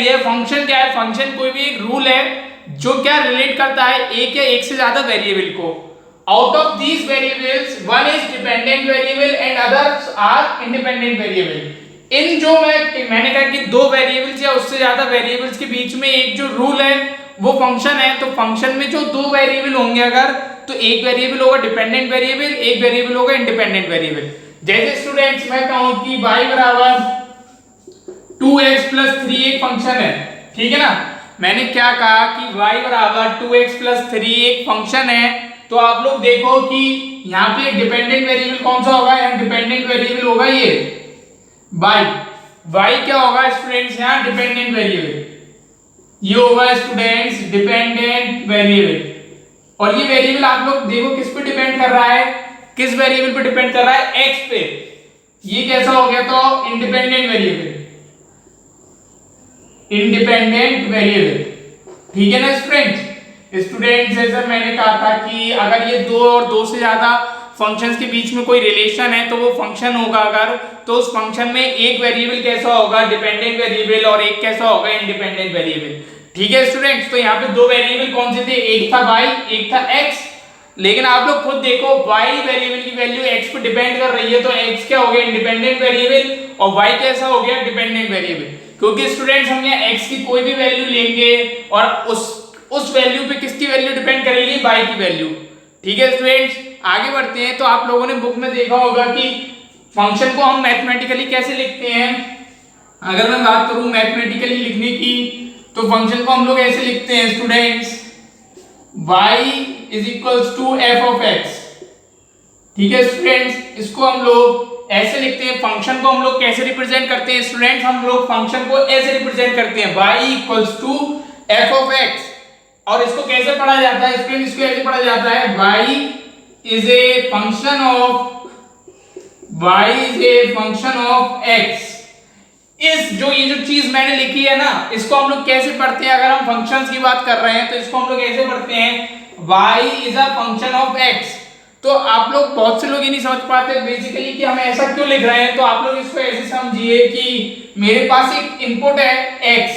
है। फंक्शन क्या है? फंक्शन कोई भी एक रूल है जो क्या रिलेट करता है एक या एक से ज्यादा वेरिएबल को। Out of these variables one is dependent variable and others are independent variable. इन जो मैंने कहा कि दो वेरिएबल्स या उससे ज्यादा वेरिएबल्स के बीच में एक जो रूल है वो फंक्शन है। तो फंक्शन में जो दो वेरिएबल होंगे अगर, तो एक वेरिएबल होगा डिपेंडेंट वेरिएबल, एक वेरिएबल होगा इंडिपेंडेंट वेरिएबल। जैसे स्टूडेंट्स मैं कहूं कि y बराबर 2x प्लस 3 एक फंक्शन है, ठीक है ना। मैंने क्या कहा कि y बराबर 2x प्लस 3 एक फंक्शन है, तो आप लोग देखो कि यहाँ पे डिपेंडेंट वेरिएबल कौन सा होगा? यहाँ डिपेंडेंट वेरिएबल होगा ये y क्या होगा स्टूडेंट्स? यहाँ डिपेंडेंट वेरिएबल ये होगा स्टूडेंट्स डिपेंडेंट वेरिएबल। और ये वेरिएबल आप लोग देखो किस पे डिपेंड कर रहा है? किस वेरिएबल पे डिपेंड कर रहा है? x पे। ये कैसा हो गया? तो इंडिपेंडेंट वेरिएबल, इंडिपेंडेंट वेरिएबल, ठीक है ना स्टूडेंट्स। स्टूडेंट्स जैसे मैंने कहा था कि अगर ये दो और दो से ज्यादा फंक्शंस के बीच में कोई रिलेशन है तो वो फंक्शन होगा अगर, तो उस फंक्शन में एक वेरिएबल कैसा होगा? डिपेंडेंट वेरिएबल, और एक कैसा होगा? इंडिपेंडेंट वेरिएबल, ठीक है स्टूडेंट्स। तो यहाँ पे दो वेरिएबल कौन से थे? एक था y, एक था x। लेकिन आप लोग खुद देखो y वेरिएबल की वैल्यू x पे डिपेंड कर रही है, तो x क्या हो गया? इंडिपेंडेंट वेरिएबल, और y कैसा हो गया? Dependent variable. क्योंकि स्टूडेंट्स हम यहाँ x की कोई भी वैल्यू लेंगे और उस वैल्यू पे किसकी वैल्यू डिपेंड करेगी? y की वैल्यू, ठीक है स्टूडेंट्स। आगे बढ़ते हैं। तो आप लोगों ने बुक में देखा होगा कि फंक्शन को हम मैथमेटिकली कैसे लिखते हैं। अगर मैं बात करूं मैथमेटिकली लिखने की, तो फंक्शन को हम लोग ऐसे लिखते हैं students, y is equals to f of x, ठीक है स्टूडेंट्स। इसको हम लोग ऐसे लिखते हैं। फंक्शन को हम लोग कैसे रिप्रेजेंट करते हैं स्टूडेंट्स? हम लोग फंक्शन को ऐसे रिप्रेजेंट करते हैं, y equals to f of x. और इसको कैसे पढ़ा जाता है स्टूडेंट? इसको ऐसे पढ़ा जाता है, y is a function of x। ये जो चीज मैंने लिखी है ना, इसको हम लोग कैसे पढ़ते हैं? अगर हम फंक्शंस की बात कर रहे हैं तो इसको हम लोग ऐसे पढ़ते हैं, y is a function of x। तो आप लोग, बहुत से लोग ये नहीं समझ पाते बेसिकली कि हम ऐसा क्यों लिख रहे हैं। तो आप लोग इसको ऐसे समझिए कि मेरे पास एक इनपुट है x,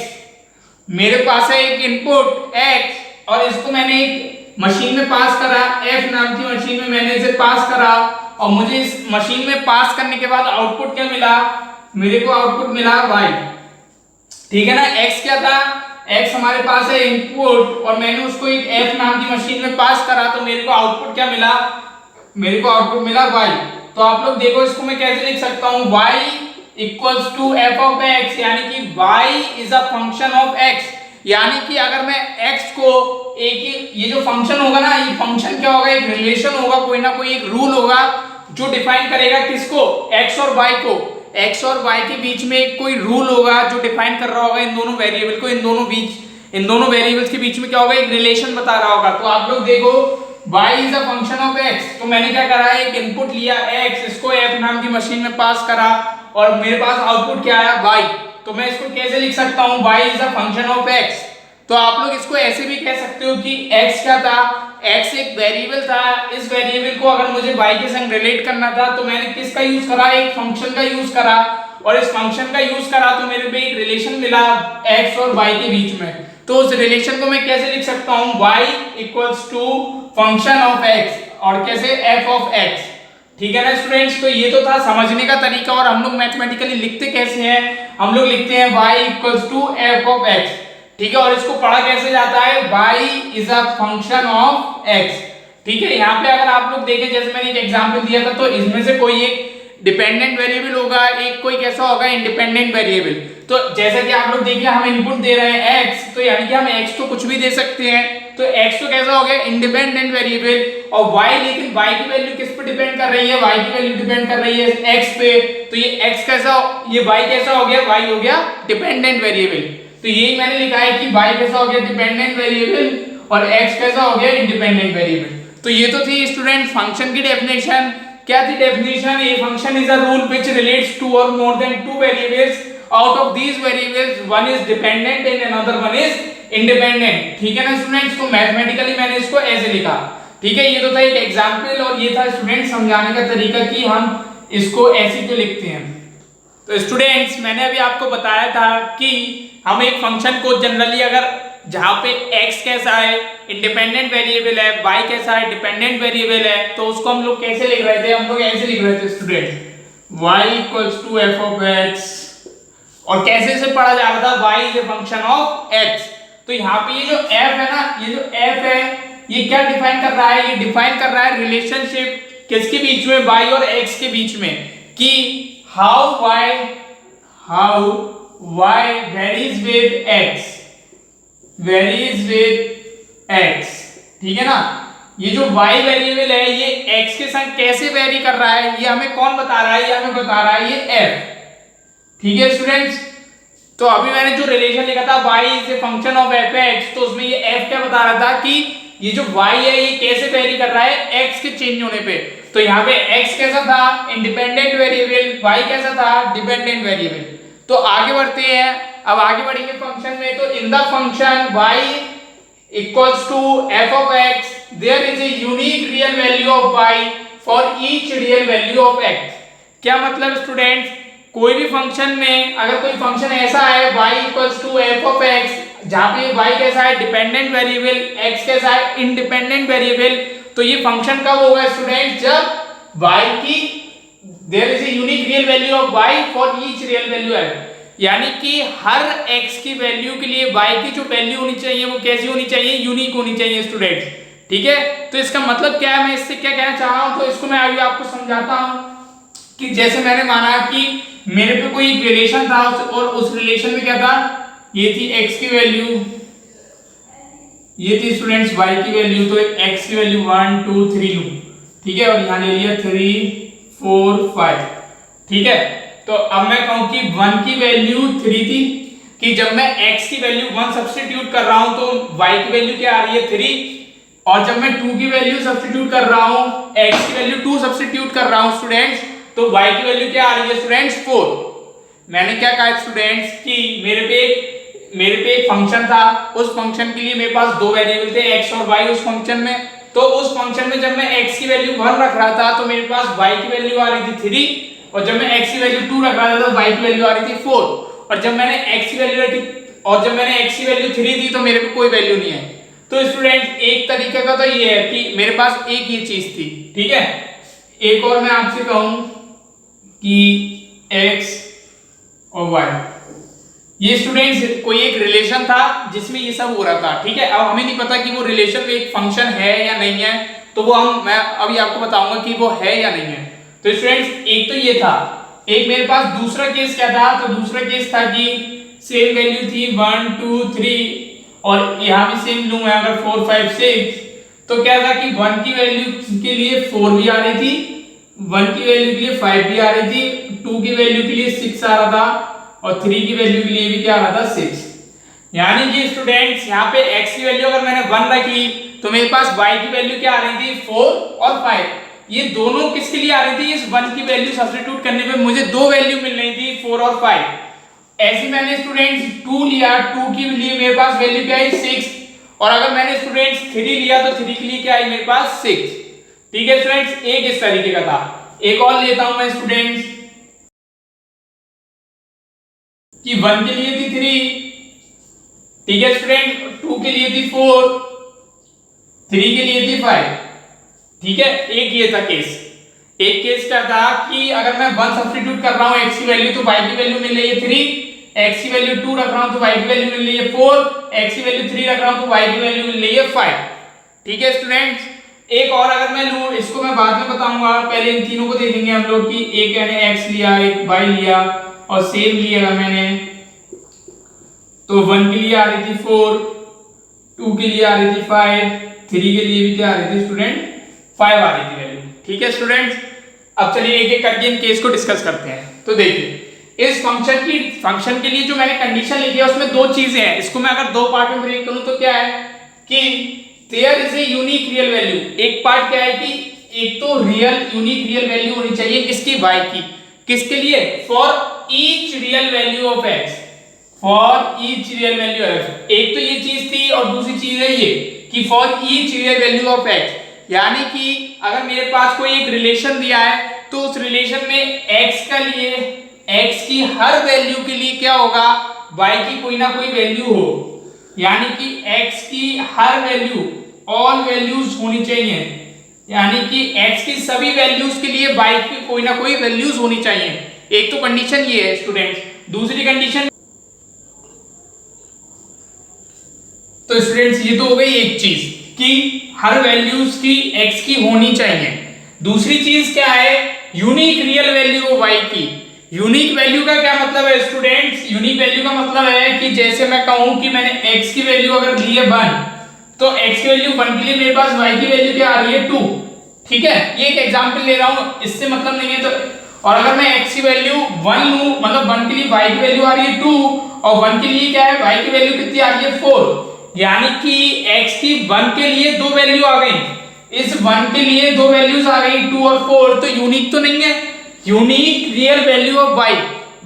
मेरे पास है एक इनपुट x, और इसको मैंने एक मशीन में पास करा, f नाम की मशीन में मैंने इसे पास करा, और मुझे इस मशीन में पास करने के बाद आउटपुट क्या मिला? मेरे को आउटपुट मिला y, ठीक है ना। x क्या था? x हमारे पास है इनपुट, और मैंने उसको एक f नाम की मशीन में पास करा, तो मेरे को आउटपुट क्या मिला? मेरे को आउटपुट मिला y। तो आप लोग देखो इसको मैं कैसे लिख सकता हूं, y equals to f of x, यानी कि y is a function of x। यानी कि अगर मैं x को एक ही, ये जो फंक्शन होगा ना, ये फंक्शन क्या होगा? एक रिलेशन होगा, कोई ना कोई एक रूल होगा जो डिफाइन करेगा किसको? x और y को। x और y के बीच में एक कोई रूल होगा जो डिफाइन कर रहा होगा इन दोनों वेरिएबल को, इन दोनों वेरिएबल्स के बीच में क्या होगा? एक रिलेशन बता रहा होगा। तो आप लोग देखो y is a function of x, तो मैंने क्या करा है? एक इनपुट लिया x, इसको f नाम की मशीन में पास करा, और मेरे पास आउटपुट क्या आया? y। तो मैं इसको कैसे लिख सकता हूं? y is a function of x। तो आप लोग इसको ऐसे भी कह सकते हो कि x क्या था? x एक वेरिएबल था। इस वेरिएबल को अगर मुझे y के संग रिलेट करना था तो मैंने किसका यूज करा? एक फंक्शन का यूज करा, और इस फंक्शन का यूज करा तो मेरे पे एक रिलेशन मिला x और y के बीच में। तो उस रिलेशन को मैं कैसे लिख सकता हूं? y equals to function of x, और कैसे? f ऑफ x, ठीक है ना स्टूडेंट्स। तो ये तो था समझने का तरीका। और हम लोग मैथमेटिकली लिखते कैसे हैं? हम लोग लिखते हैं y equals to f of x, ठीक है। और इसको पढ़ा कैसे जाता है? y is a function of x, ठीक है। यहाँ पे अगर आप लोग देखें, जैसे मैंने एक एग्जांपल दिया था, तो इसमें से कोई एक डिपेंडेंट वेरिएबल होगा, एक कोई कैसा होगा? Independent variable. तो जैसा कि आप लोग देखिए हम इनपुट दे रहे हैं x, तो यानी कि हम x को कुछ भी दे सकते हैं, तो x तो कैसा हो गया? Independent variable. और y, लेकिन y की वैल्यू किस पे डिपेंड कर रही है? y की वैल्यू डिपेंड कर रही है x पे, तो ये x कैसा, ये y कैसा हो गया? y हो गया डिपेंडेंट वेरिएबल। तो यही मैंने लिखा है कि y कैसा हो गया? डिपेंडेंट वेरिएबल, और x कैसा हो गया? Independent variable. तो ये तो थी स्टूडेंट फंक्शन की डेफिनेशन। क्या थी definition? A function is a rule which relates to और more than two variables. Out of these variables one is dependent and another one is independent, ठीक है ना स्टूडेंट्स। तो मैथमेटिकली मैंने इसको ऐसे लिखा, ठीक है। ये तो था एक एग्जांपल, और ये था स्टूडेंट समझाने का तरीका कि हम इसको ऐसे क्यों लिखते हैं। तो स्टूडेंट्स मैंने अभी आपको बताया था कि हम एक फंक्शन को जनरली अगर जहां पे x कैसा है इंडिपेंडेंट वेरिएबल है, y कैसा है डिपेंडेंट वेरिएबल है, तो उसको हम लोग कैसे लिख रहे थे, हम लोग ऐसे लिख रहे थे student y equals to f of x, और कैसे से पढ़ा जा रहा था y is a function of x। तो यहाँ पे ये जो f है ना, ये जो f है ये क्या डिफाइन कर रहा है, ये डिफाइन कर रहा है रिलेशनशिप किसके बीच में, y और x के बीच में, कि how y varies with x, varies with x, ठीक है ना। ये जो y वेरिएबल है ये x के संग कैसे वेरी कर रहा है ये हमें कौन बता रहा है, ये हमें बता रहा है ये f, ठीक है स्टूडेंट्स। तो अभी मैंने जो रिलेशन लिखा था y is a function of f(x), तो उसमें ये f क्या बता रहा था कि ये जो y है ये कैसे वेरी कर रहा है x के चेंज होने पे। तो यहाँ पे x कैसा था इंडिपेंडेंट वेरिएबल, y कैसा था डिपेंडेंट वेरिएबल। तो आगे बढ़ते हैं, अब आगे बढ़ेंगे फंक्शन में। तो in the function y equals to f of x there is a unique real value of y for each real value of x। क्या मतलब स्टूडेंट्स, कोई भी फंक्शन में अगर कोई फंक्शन ऐसा है y equals to f of x जहां पे y कैसा है डिपेंडेंट वेरिएबल, x कैसा है इंडिपेंडेंट वेरिएबल, तो ये फंक्शन कब होगा स्टूडेंट्स, जब y की there is a unique real value of y for each real value f, यानी कि हर x की वैल्यू के लिए y की जो वैल्यू होनी चाहिए वो कैसी होनी चाहिए, यूनिक होनी चाहिए स्टूडेंट्स, ठीक है। तो इसका मतलब क्या है, मैं इससे क्या कहना चाह रहा हूं, तो इसको मैं अभी आपको समझाता हूं कि जैसे मैंने माना कि मेरे पे कोई रिलेशन था और उस रिलेशन में क्या था, ये थी x की वैल्यू, ये थी स्टूडेंट्स y की वैल्यू, तो x की वैल्यू 1 2 3 लूं, ठीक है, और यहां ले लिया 3 4 5, ठीक है। तो अब मैं कहूं कि 1 की वैल्यू 3 थी, कि जब मैं x की वैल्यू 1 सब्स्टिट्यूट कर रहा हूं तो y की वैल्यू क्या आ रही है 3, और जब मैं 2 की वैल्यू सब्स्टिट्यूट कर रहा हूं, x की वैल्यू 2 सब्स्टिट्यूट कर रहा हूं स्टूडेंट्स, तो y की वैल्यू क्या आ रही है स्टूडेंट्स 4। मैंने क्या कहा स्टूडेंट्स कि मेरे पे एक फंक्शन था, उस फंक्शन के लिए मेरे पास दो वेरिएबल थे x और y उस फंक्शन में। तो उस फंक्शन में जब मैं x की वैल्यू 1 रख रहा था तो मेरे पास y की वैल्यू आ रही थी 3, और जब मैं x की वैल्यू 2 रख रहा था तो y की वैल्यू आ रही थी 4, और जब मैंने x की वैल्यू रखी और जब मैंने x की वैल्यू 3 दी तो मेरे पे कोई वैल्यू नहीं है। तो स्टूडेंट एक तरीके का तो ये है कि मेरे पास एक ही चीज थी, ठीक है। एक और मैं आपसे कहूं कि x और y, ये स्टूडेंट्स कोई एक रिलेशन था जिसमें ये सब हो रहा था, ठीक है। अब हमें नहीं पता कि वो रिलेशन में एक फंक्शन है या नहीं है, तो वो मैं अभी आपको बताऊंगा कि वो है या नहीं है। तो स्टूडेंट्स एक तो ये था, एक मेरे पास दूसरा केस क्या था, तो दूसरा केस था कि सेम वैल्यू थी 1 2 3, और यहां भी सेम लूं मैं अगर 4 5 6, तो क्या था कि 1 की वैल्यू के लिए 4 भी आ रही थी, 1 की वैल्यू के लिए 5 भी आ रही थी, 2 की वैल्यू के लिए 6 आ रहा था, और 3 की वैल्यू के लिए भी क्या आ रहा था 6। यानी कि स्टूडेंट्स यहाँ पे x की वैल्यू अगर मैंने 1 रखी तो मेरे पास y की वैल्यू क्या आ रही थी 4 और 5, ये दोनों किसके लिए आ रही थी, इस 1 की वैल्यू सब्स्टिट्यूट करने पे मुझे दो वैल्यू मिल रही थी 4 और 5। ऐसे मैंने स्टूडेंट्स 2 लिया, 2 के लिए मेरे पास वैल्यू क्या है 6, और अगर मैंने स्टूडेंट्स 3 लिया तो 3 के लिए क्या है मेरे पास 6, ठीक है स्टूडेंट्स। एक इस तरीके का था, एक और लेता हूं मैं स्टूडेंट्स कि 1 के लिए थी 3, ठीक है स्टूडेंट, 2 के लिए थी 4, 3 के लिए थी 5, ठीक है। एक ये था केस। एक केस क्या था कि अगर मैं 1 सब्स्टिट्यूट कर रहा हूं x की वैल्यू तो y की वैल्यू मिल रही है 3, x की वैल्यू 2 रख रहा हूं तो y की वैल्यू मिल रही है 4, x की वैल्यू 3 रख रहा हूं तो y की वैल्यू मिल रही है 5, ठीक है स्टूडेंट्स। एक और अगर मैं लूं, इसको मैं बाद में बताऊंगा, पहले इन तीनों को देखेंगे हम लोग कि एक मैंने x लिया, एक y लिया और सेम लिया मैंने, तो 1 के लिए आ रही थी 4, 2 के लिए आ रही थी 5, 3 के लिए भी क्या आ रही थी स्टूडेंट 5 आ रही थी वैल्यू, ठीक है स्टूडेंट्स। अब चलिए एक एक करके इन केस को डिस्कस करते हैं। तो देखिए इस फंक्शन के लिए जो मैंने कंडीशन लिखी है उसमें दो चीजें हैं, इसको मैं अगर दो पार्ट में ब्रेक करूं तो क्या है कि there is a unique real value. एक पार्ट क्या है कि एक तो यूनिक रियल वैल्यू होनी चाहिए किसकी, y की, किसके लिए, for each real value of x, for each real value of, एक तो ये चीज थी और दूसरी चीज है ये कि for each real value of x, यानी कि अगर मेरे पास कोई एक रिलेशन दिया है तो उस रिलेशन में x के लिए, x की हर वैल्यू के लिए क्या होगा, y की कोई ना कोई वैल्यू हो, यानी कि x की हर वैल्यू, ऑल वैल्यूज होनी चाहिए, यानी कि x की सभी वैल्यूज के लिए y की कोई ना कोई वैल्यूज होनी चाहिए। एक तो कंडीशन ये है स्टूडेंट्स। दूसरी कंडीशन, तो स्टूडेंट्स ये तो हो गई एक चीज कि हर वैल्यूज की x की होनी चाहिए। दूसरी चीज क्या है, unique real value of y की। यूनिक वैल्यू का क्या मतलब है स्टूडेंट्स? यूनिक वैल्यू का मतलब है कि जैसे मैं कहूं कि मैंने x की वैल्यू अगर ली है 1, तो x की वैल्यू 1 के लिए मेरे पास y की वैल्यू क्या आ रही है 2। ठीक है, ये एक एग्जांपल ले रहा हूं, इससे मतलब नहीं है। तो और अगर मैं x की वैल्यू 1 लूं, मतलब 1 के लिए y की वैल्यू आ रही है 2 और 1 के लिए क्या है, y की वैल्यू कितनी आ रही है 4, यानी कि x की 1 के लिए दो वैल्यू आ गई, इस 1 के लिए दो वैल्यूज आ गई 2 और 4, तो यूनिक तो नहीं है। Unique real value of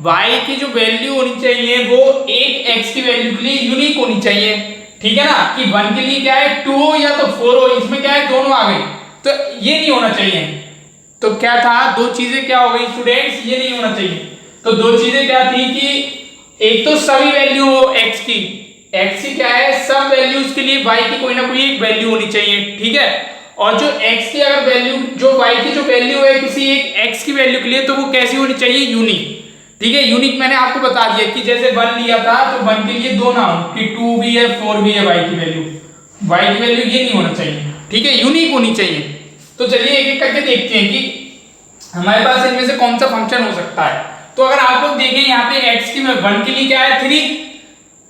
y की जो वैल्यू होनी चाहिए वो एक x की वैल्यू के लिए यूनिक होनी चाहिए। ठीक है ना, कि 1 के लिए क्या है 2 हो या तो 4 हो, इसमें क्या है दोनों आ गई, तो ये नहीं होना चाहिए। तो क्या था, दो चीजें क्या हो गई स्टूडेंट्स, ये नहीं होना चाहिए। तो दो चीजें क्या थी कि एक तो सभी वैल्यू हो x की क्या है, सब वैल्यूज के लिए y की कोई ना कोई एक वैल्यू होनी चाहिए। ठीक है, और जो x की अगर वैल्यू, जो y की जो वैल्यू है किसी एक x की वैल्यू के लिए, तो वो कैसी होनी चाहिए, यूनिक। ठीक है, यूनिक मैंने आपको बता दिया कि जैसे 1 लिया था तो 1 के लिए दो ना हो कि 2 भी है 4 भी है, y की वैल्यू ये नहीं होना चाहिए। ठीक है, यूनिक होनी चाहिए। तो चलिए एक एक करके देखते हैं कि हमारे पास इनमें से कौन सा फंक्शन हो सकता है। तो अगर आप लोग देखें यहाँ पे x की 1 के लिए क्या है 3,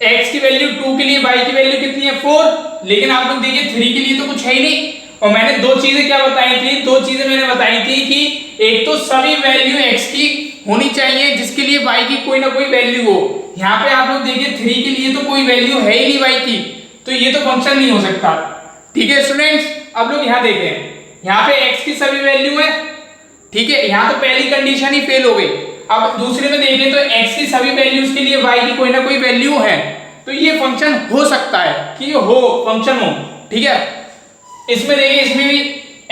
x की वैल्यू 2 के लिए y की वैल्यू कितनी है 4, लेकिन आप लोग देखिए 3 के लिए तो कुछ है ही नहीं। और मैंने दो चीजें क्या बताई थी, दो चीजें मैंने बताई थी कि एक तो सभी वैल्यू x की होनी चाहिए जिसके लिए y की कोई ना कोई वैल्यू हो। यहाँ पे आप लोग देखिए 3 के लिए तो कोई वैल्यू है ही नहीं y की, तो ये तो फंक्शन नहीं हो सकता। ठीक है स्टूडेंट्स, अब लोग यहाँ देखें, यहाँ पे x की सभी वैल्यू है। ठीक है, यहाँ तो पहली कंडीशन ही फेल हो गई। अब दूसरे में देखें तो x की सभी वैल्यूज के लिए y की कोई ना कोई वैल्यू है, तो ये फंक्शन हो सकता है कि ये हो फंक्शन हो। ठीक है, इसमें देखिए, इसमें भी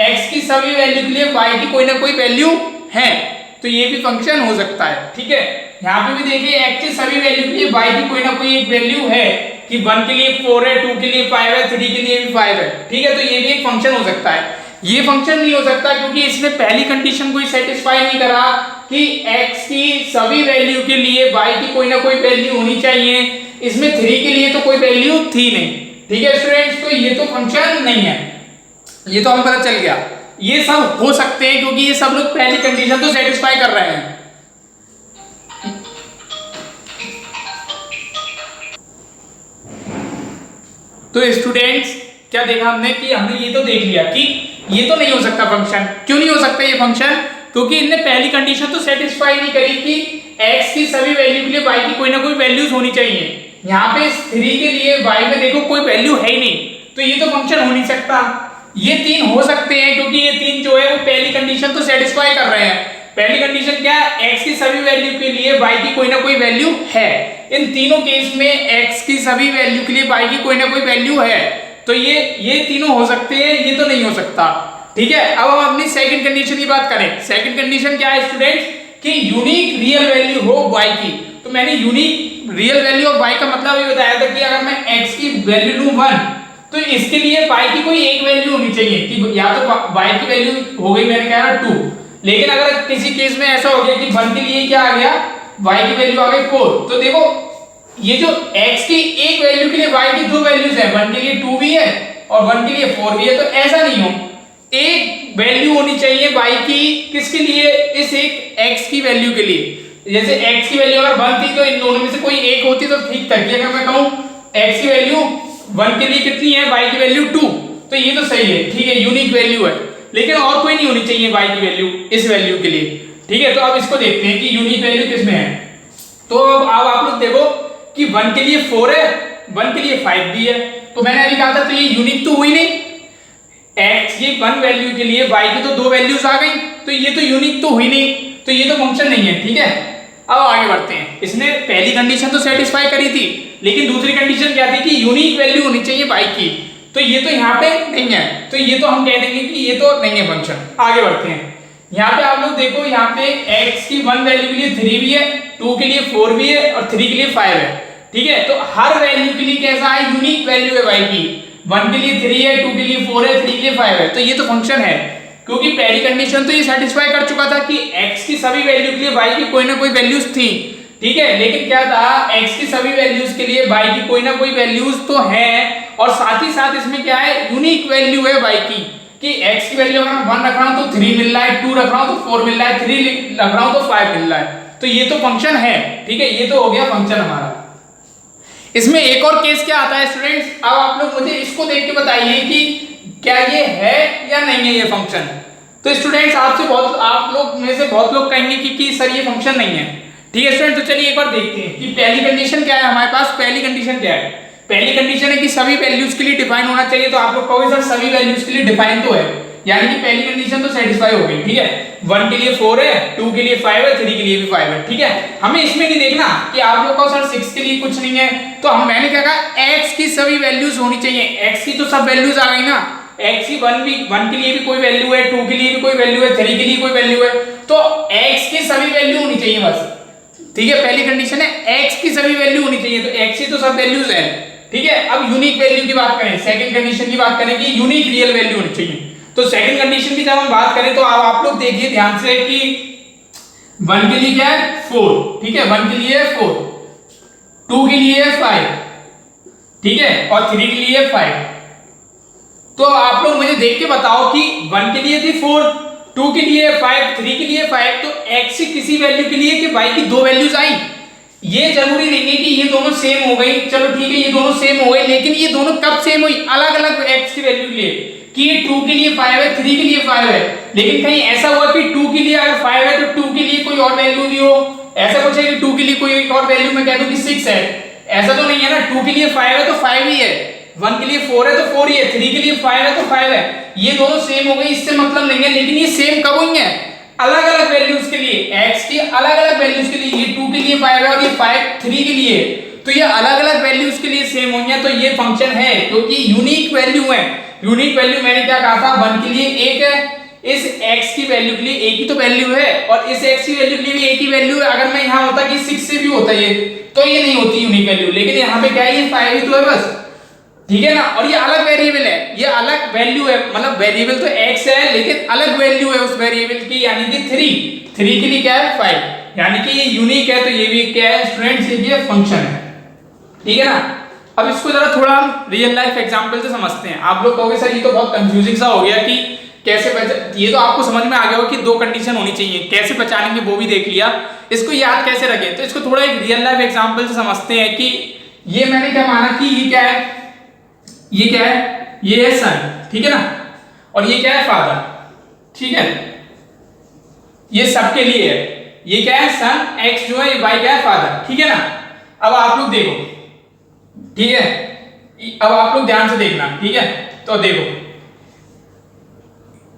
x की सभी वैल्यू के लिए y की कोई ना कोई वैल्यू है, तो ये भी फंक्शन हो सकता है। ठीक है, यहाँ पे भी देखिए x की सभी वैल्यू के लिए y की कोई ना कोई एक वैल्यू है कि 1 के लिए 4 है, 2 के लिए 5 है, 3 के लिए भी 5 है। ठीक है, तो ये भी एक फंक्शन हो सकता है। ये फंक्शन नहीं हो सकता क्योंकि इसने पहली कंडीशन को ही सेटिस्फाई नहीं करा कि x की सभी वैल्यू के लिए y की कोई ना कोई वैल्यू होनी चाहिए। इसमें 3 के लिए तो कोई वैल्यू थी नहीं। ठीक है स्टूडेंट्स, तो ये तो फंक्शन नहीं है, ये तो हमें पता चल गया। ये सब हो सकते हैं क्योंकि ये सब लोग पहली कंडीशन तो सेटिस्फाई कर रहे हैं। तो स्टूडेंट्स क्या देखा हमने कि हमने ये तो देख लिया कि ये तो नहीं हो सकता फंक्शन। क्यों नहीं हो सकता ये फंक्शन? क्योंकि इनने पहली कंडीशन तो सेटिस्फाई नहीं करी कि x की सभी वैल्यू के लिए y की कोई ना कोई वैल्यूज होनी चाहिए। यहाँ पे 3 के लिए y में देखो कोई वैल्यू है ही नहीं, तो ये तो फंक्शन हो नहीं सकता। ये तीन हो सकते हैं क्योंकि ये तीन जो है वो पहली कंडीशन तो सेटिस्फाई कर रहे हैं। पहली कंडीशन क्या है, x की सभी वैल्यू के लिए y की कोई ना कोई वैल्यू है। इन तीनों केस में x की सभी वैल्यू के लिए y की कोई ना कोई वैल्यू है, तो ये तीनों हो सकते हैं, ये तो नहीं हो सकता। ठीक है, अब हम अपनी सेकंड कंडीशन की बात करें। सेकंड कंडीशन क्या है स्टूडेंट्स, कि यूनिक रियल वैल्यू हो y की। तो मैंने unique real value of y का मतलब ये बताया था कि अगर मैं x की वैल्यू लूं 1, तो इसके लिए y की कोई एक वैल्यू होनी चाहिए कि या तो y की वैल्यू हो गई, मैंने कहा 2, लेकिन अगर किसी केस में ऐसा हो गया कि 1 के लिए क्या आ गया, y की वैल्यू आ गई 4, तो देखो ये जो x की एक वैल्यू के लिए y की दो वैल्यूज है, 1 के लिए 2 भी है और 1 के लिए 4 भी है, तो ऐसा नहीं हो। एक वैल्यू होनी चाहिए y की, किसके लिए, इस एक x की वैल्यू के लिए। जैसे x की वैल्यू अगर 1 थी तो इन दोनों में से कोई एक होती तो ठीक था। अगर मैं कहूं x की वैल्यू 1 के लिए कितनी है, y की वैल्यू 2, तो ये तो सही है, ठीक है, यूनिक वैल्यू है। लेकिन और कोई नहीं होनी चाहिए y की वैल्यू इस वैल्यू के लिए। ठीक है, तो अब इसको देखते हैं कि यूनिक वैल्यू किसमें है। तो अब आप लोग देखो कि 1 के लिए 4 है, 1 के लिए 5 भी है, तो मैंने अभी कहा था तो ये यूनिक तो हुई नहीं। x की 1 वैल्यू के लिए y की तो दो वैल्यूज आ गई, तो ये तो यूनिक तो हुई नहीं, तो ये तो फंक्शन नहीं है। ठीक है, अब आगे बढ़ते हैं। इसने पहली कंडीशन तो सेटिस्फाई करी थी, लेकिन दूसरी कंडीशन क्या थी कि यूनिक वैल्यू होनी चाहिए y की, तो ये तो यहाँ पे नहीं है, तो ये तो हम कह देंगे कि ये तो नहीं है फंक्शन। आगे बढ़ते हैं। यहाँ पे आप लोग देखो, यहाँ पे x की 1 वैल्यू के लिए 3 भी है, 2 के लिए 4 भी है और 3 के लिए 5 है, ठीक है, तो हर वैल्यू के लिए कैसा है, यूनिक वैल्यू है y की, 1 के लिए 3 है, 2 के लिए 4 है, 3 के लिए 5 है, तो ये तो फंक्शन है, क्योंकि पहली कंडीशन तो ये सेटिस्फाई कर चुका था कि x की सभी वैल्यू के लिए y की कोई ना कोई वैल्यूज थी, ठीक है, लेकिन क्या था, x की सभी वैल्यूज के लिए y की कोई ना कोई वैल्यूज तो है, और साथ ही साथ इसमें क्या है, यूनिक वैल्यू है y की, कि x की वैल्यू अगर मैं 1 रख रहा हूं तो 3 मिल रहा है, 2 रख रहा हूं तो 4 मिल रहा है, 3 रख रहा हूं तो 5 मिल रहा है, तो ये तो फंक्शन है, ठीक है, ये तो हो गया फंक्शन हमारा। इसमें एक और केस क्या आता है स्टूडेंट्स, अब आप लोग मुझे इसको देख के बताइए कि क्या ये है या नहीं है ये फंक्शन। तो स्टूडेंट्स आप लोग में से बहुत लोग कहेंगे कि सर ये फंक्शन नहीं है, ठीक है स्टूडेंट, तो चलिए एक बार देखते हैं कि पहली कंडीशन क्या है हमारे पास। पहली कंडीशन क्या है, पहली कंडीशन है कि सभी वैल्यूज के लिए डिफाइन होना चाहिए, तो आप लोग कहोगे सर सभी वैल्यूज के लिए डिफाइन तो है, यानी कि पहली कंडीशन तो सेटिस्फाई हो गई, ठीक है, 1 के लिए 4 है, 2 के लिए 5 है, 3 के लिए भी 5 है, ठीक है। हमें इसमें नहीं देखना कि आप लोग को सर 6 के लिए कुछ नहीं है, तो मैंने क्या कहा, x की सभी वैल्यूज होनी चाहिए, x की तो सब वैल्यूज आ गई ना, x की 1 के लिए भी कोई वैल्यू है, 2 के लिए भी कोई वैल्यू है, 3 के लिए कोई वैल्यू है, तो x की सभी वैल्यू होनी चाहिए बस, ठीक है, पहली कंडीशन है x की सभी वैल्यू होनी चाहिए, तो x की तो सब वैल्यूज है, ठीक है। अब यूनिक वैल्यू की बात करें, सेकंड कंडीशन की बात करें कि यूनिक रियल वैल्यू होनी चाहिए, तो सेकंड कंडीशन की जब हम बात करें तो आप लोग देखिए ध्यान से कि 1 के लिए क्या है 4, ठीक है, 1 के लिए 4, 2 के लिए 5, ठीक है, और 3 के लिए 5, तो आप लोग मुझे देख के बताओ कि 1 के लिए थी 4, 2 के लिए 5, 3 के लिए 5, तो x की किसी वैल्यू के लिए कि y की दो वैल्यूज आई, ये जरूरी नहीं है कि ये दोनों सेम हो गई, चलो ठीक है ये दोनों सेम हो गए, लेकिन ये दोनों कब सेम हुई, अलग अलग x की वैल्यू के लिए, कि ये 2 के लिए 5 है, 3 के लिए 5 है, लेकिन कहीं ऐसा हुआ कि 2 के लिए अगर 5 है तो 2 के लिए कोई और वैल्यू भी हो, ऐसा कुछ है कि 2 के लिए कोई एक और वैल्यू मैं कह दूं कि 6 है, ऐसा तो नहीं है ना, 2 के लिए 5 है तो 5 ही है, 1 के लिए 4 है तो 4 ही है, 3 के लिए 5 है तो 5 है, ये दोनों सेम हो गई, इससे मतलब नहीं है, लेकिन ये सेम कब हुई है, अलग अलग वैल्यूज के लिए, x की अलग अलग वैल्यूज के लिए, ये 2 के लिए 5 है और ये 5 3 के लिए, तो ये अलग अलग वैल्यूज के लिए सेम हुई है, तो ये फंक्शन है क्योंकि यूनिक वैल्यू है। यूनिक वैल्यू मैंने क्या कहा था, 1 के लिए 1 है, इस x की वैल्यू के लिए एक ही तो वैल्यू है, और इस x की वैल्यू के लिए भी एक ही वैल्यू है, अगर मैं यहाँ होता कि 6 से भी होता ये, तो ये नहीं होती यूनिक वैल्यू, लेकिन यहाँ पे क्या है, ये 5 ही तो है बस, ठीक है ना, और ये अलग वेरिएबल है, ये अलग वैल्यू है, मतलब वेरिएबल तो x है लेकिन अलग वैल्यू है उस वेरिएबल की, यानी कि 3 के लिए क्या है 5, यानी कि ये यूनिक है, तो ये भी क्या है स्टूडेंट्स, ये फंक्शन है, ठीक है ना। अब इसको जरा थोड़ा हम रियल लाइफ एग्जांपल से समझते हैं। आप लोग कहोगे सर ये तो बहुत कंफ्यूजिंग सा हो गया कि कैसे ये तो आपको समझ में आ गया होगा कि दो कंडीशन होनी चाहिए, कैसे पहचानेंगे वो भी देख लिया, इसको याद कैसे रखें, तो इसको थोड़ा एक रियल लाइफ एग्जांपल से समझते हैं कि ये मैंने क्या माना कि ये क्या है, ये क्या है, ये है सन, ठीक है ना, और ये क्या है फादर, ठीक है, ये सबके लिए है, ये क्या है सन x जो है, ये y क्या है फादर, ठीक है ना। अब आप लोग देखो, ठीक है, अब आप लोग ध्यान से देखना, ठीक है, तो देखो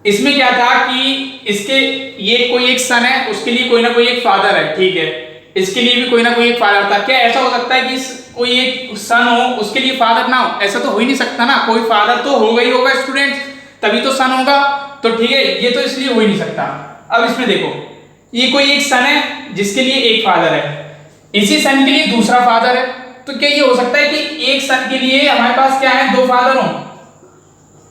इसमें क्या था कि इसके ये कोई एक सन है, उसके लिए कोई ना कोई एक फादर है, ठीक है, इसके लिए भी कोई ना कोई एक फादर था, क्या ऐसा हो सकता है कि कोई एक सन हो उसके लिए फादर ना हो, ऐसा तो हो ही नहीं सकता ना, कोई फादर तो होगा ही होगा स्टूडेंट्स, तभी तो सन होगा, तो ठीक है, ये तो इसलिए हो ही नहीं सकता। अब इसमें देखो ये कोई एक सन है जिसके लिए एक फादर है, इसी सन के लिए दूसरा फादर है, तो क्या ये हो सकता है कि एक सन के लिए हमारे पास क्या है, दो फादर हो,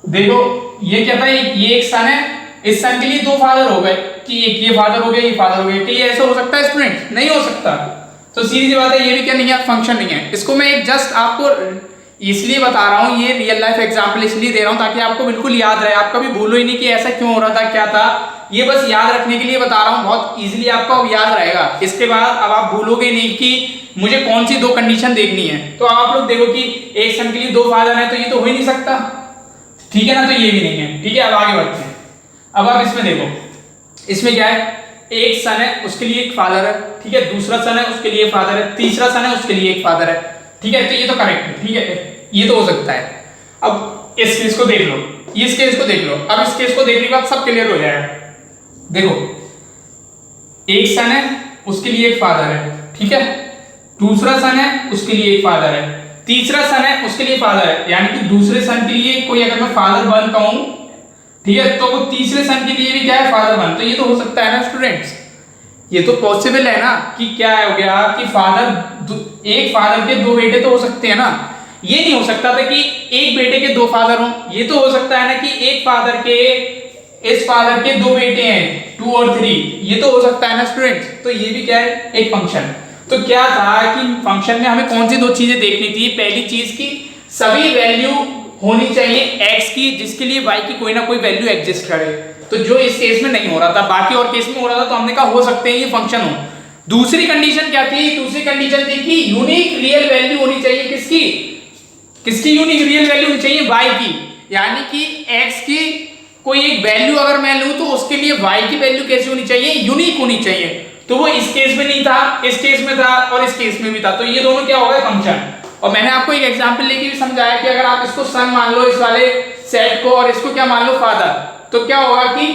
देखो ये क्या था, ये एक सन है, इस सन के लिए दो फादर हो गए, कि एक ये फादर हो गया, ये फादर हो गया, क्या ये ऐसा हो सकता है स्टूडेंट, नहीं हो सकता, तो सीधी सी बात है ये भी क्या नहीं है, फंक्शन नहीं है। इसको मैं एक जस्ट आपको इसलिए बता रहा हूँ, ये रियल लाइफ एग्जांपल इसलिए दे रहा हूँ ताकि आपको बिल्कुल याद रहे, आप कभी भूलो ही नहीं कि ऐसा क्यों हो रहा था, क्या था, ये बस याद रखने के लिए बता रहा हूँ, बहुत इजीली आपको अब याद रहेगा, इसके बाद अब आप भूलोगे नहीं कि मुझे कौन सी दो कंडीशन देखनी है। तो आप लोग देखो कि एक सन के लिए दो फादर है, तो ये तो हो ही नहीं सकता, ठीक है ना, तो ये भी नहीं है, ठीक है। अब आगे बढ़ते हैं, अब आप इसमें देखो, इसमें क्या है, एक सन है उसके लिए एक फादर है, ठीक है, दूसरा सन है उसके लिए फादर है, तीसरा सन है उसके लिए एक फादर है, ठीक है, तो ये तो करेक्ट है, ठीक है, ये तो हो सकता है। अब इस केस को देख लो, इस केस को देख लो, अब इस केस को देखने के बाद सब क्लियर हो जाएगा। देखो एक सन है उसके लिए एक फादर है, ठीक है, दूसरा सन है उसके लिए एक फादर है, तीसरा सन है उसके लिए फादर है, यानी कि दूसरे सन के लिए कोई अगर मैं फादर वन कहूं, ठीक है, तो वो तीसरे सन के लिए भी क्या है फादर वन, तो ये तो हो सकता है ना स्टूडेंट्स, ये तो पॉसिबल है ना कि क्या हो गया कि एक फादर के दो बेटे तो हो सकते हैं ना। ये नहीं हो सकता था कि एक बेटे के दो फादर हों। ये तो हो सकता है ना कि एक फादर के इस फादर के दो बेटे हैं 2 और 3। ये तो हो सकता है ना स्टूडेंट्स। तो ये भी क्या है, एक फंक्शन। तो क्या था कि फंक्शन में हमें कौन सी दो चीजें देखनी थी। पहली चीज की सभी वैल्यू होनी चाहिए x की जिसके लिए y की कोई ना कोई वैल्यू एग्जिस्ट करे। तो जो इस केस में नहीं हो रहा था, बाकी और केस में हो रहा था, तो हमने कहा हो सकते हैं ये फंक्शन हो। दूसरी कंडीशन क्या थी, दूसरी कंडीशन थी कि यूनिक रियल वैल्यू होनी चाहिए। किसकी किसकी यूनिक रियल वैल्यू होनी चाहिए, y की। यानी कि x की कोई एक वैल्यू अगर मैं लूं तो उसके लिए y की वैल्यू कैसी होनी चाहिए, यूनिक होनी चाहिए। तो वो इस केस में नहीं था, इस केस में था और इस केस में भी था। तो ये दोनों क्या होगा, फंक्शन। और मैंने आपको एक एग्जांपल लेके भी समझाया कि अगर आप इसको सन मान लो, इस वाले सेट को, और इसको क्या मान लो, फादर, तो क्या होगा कि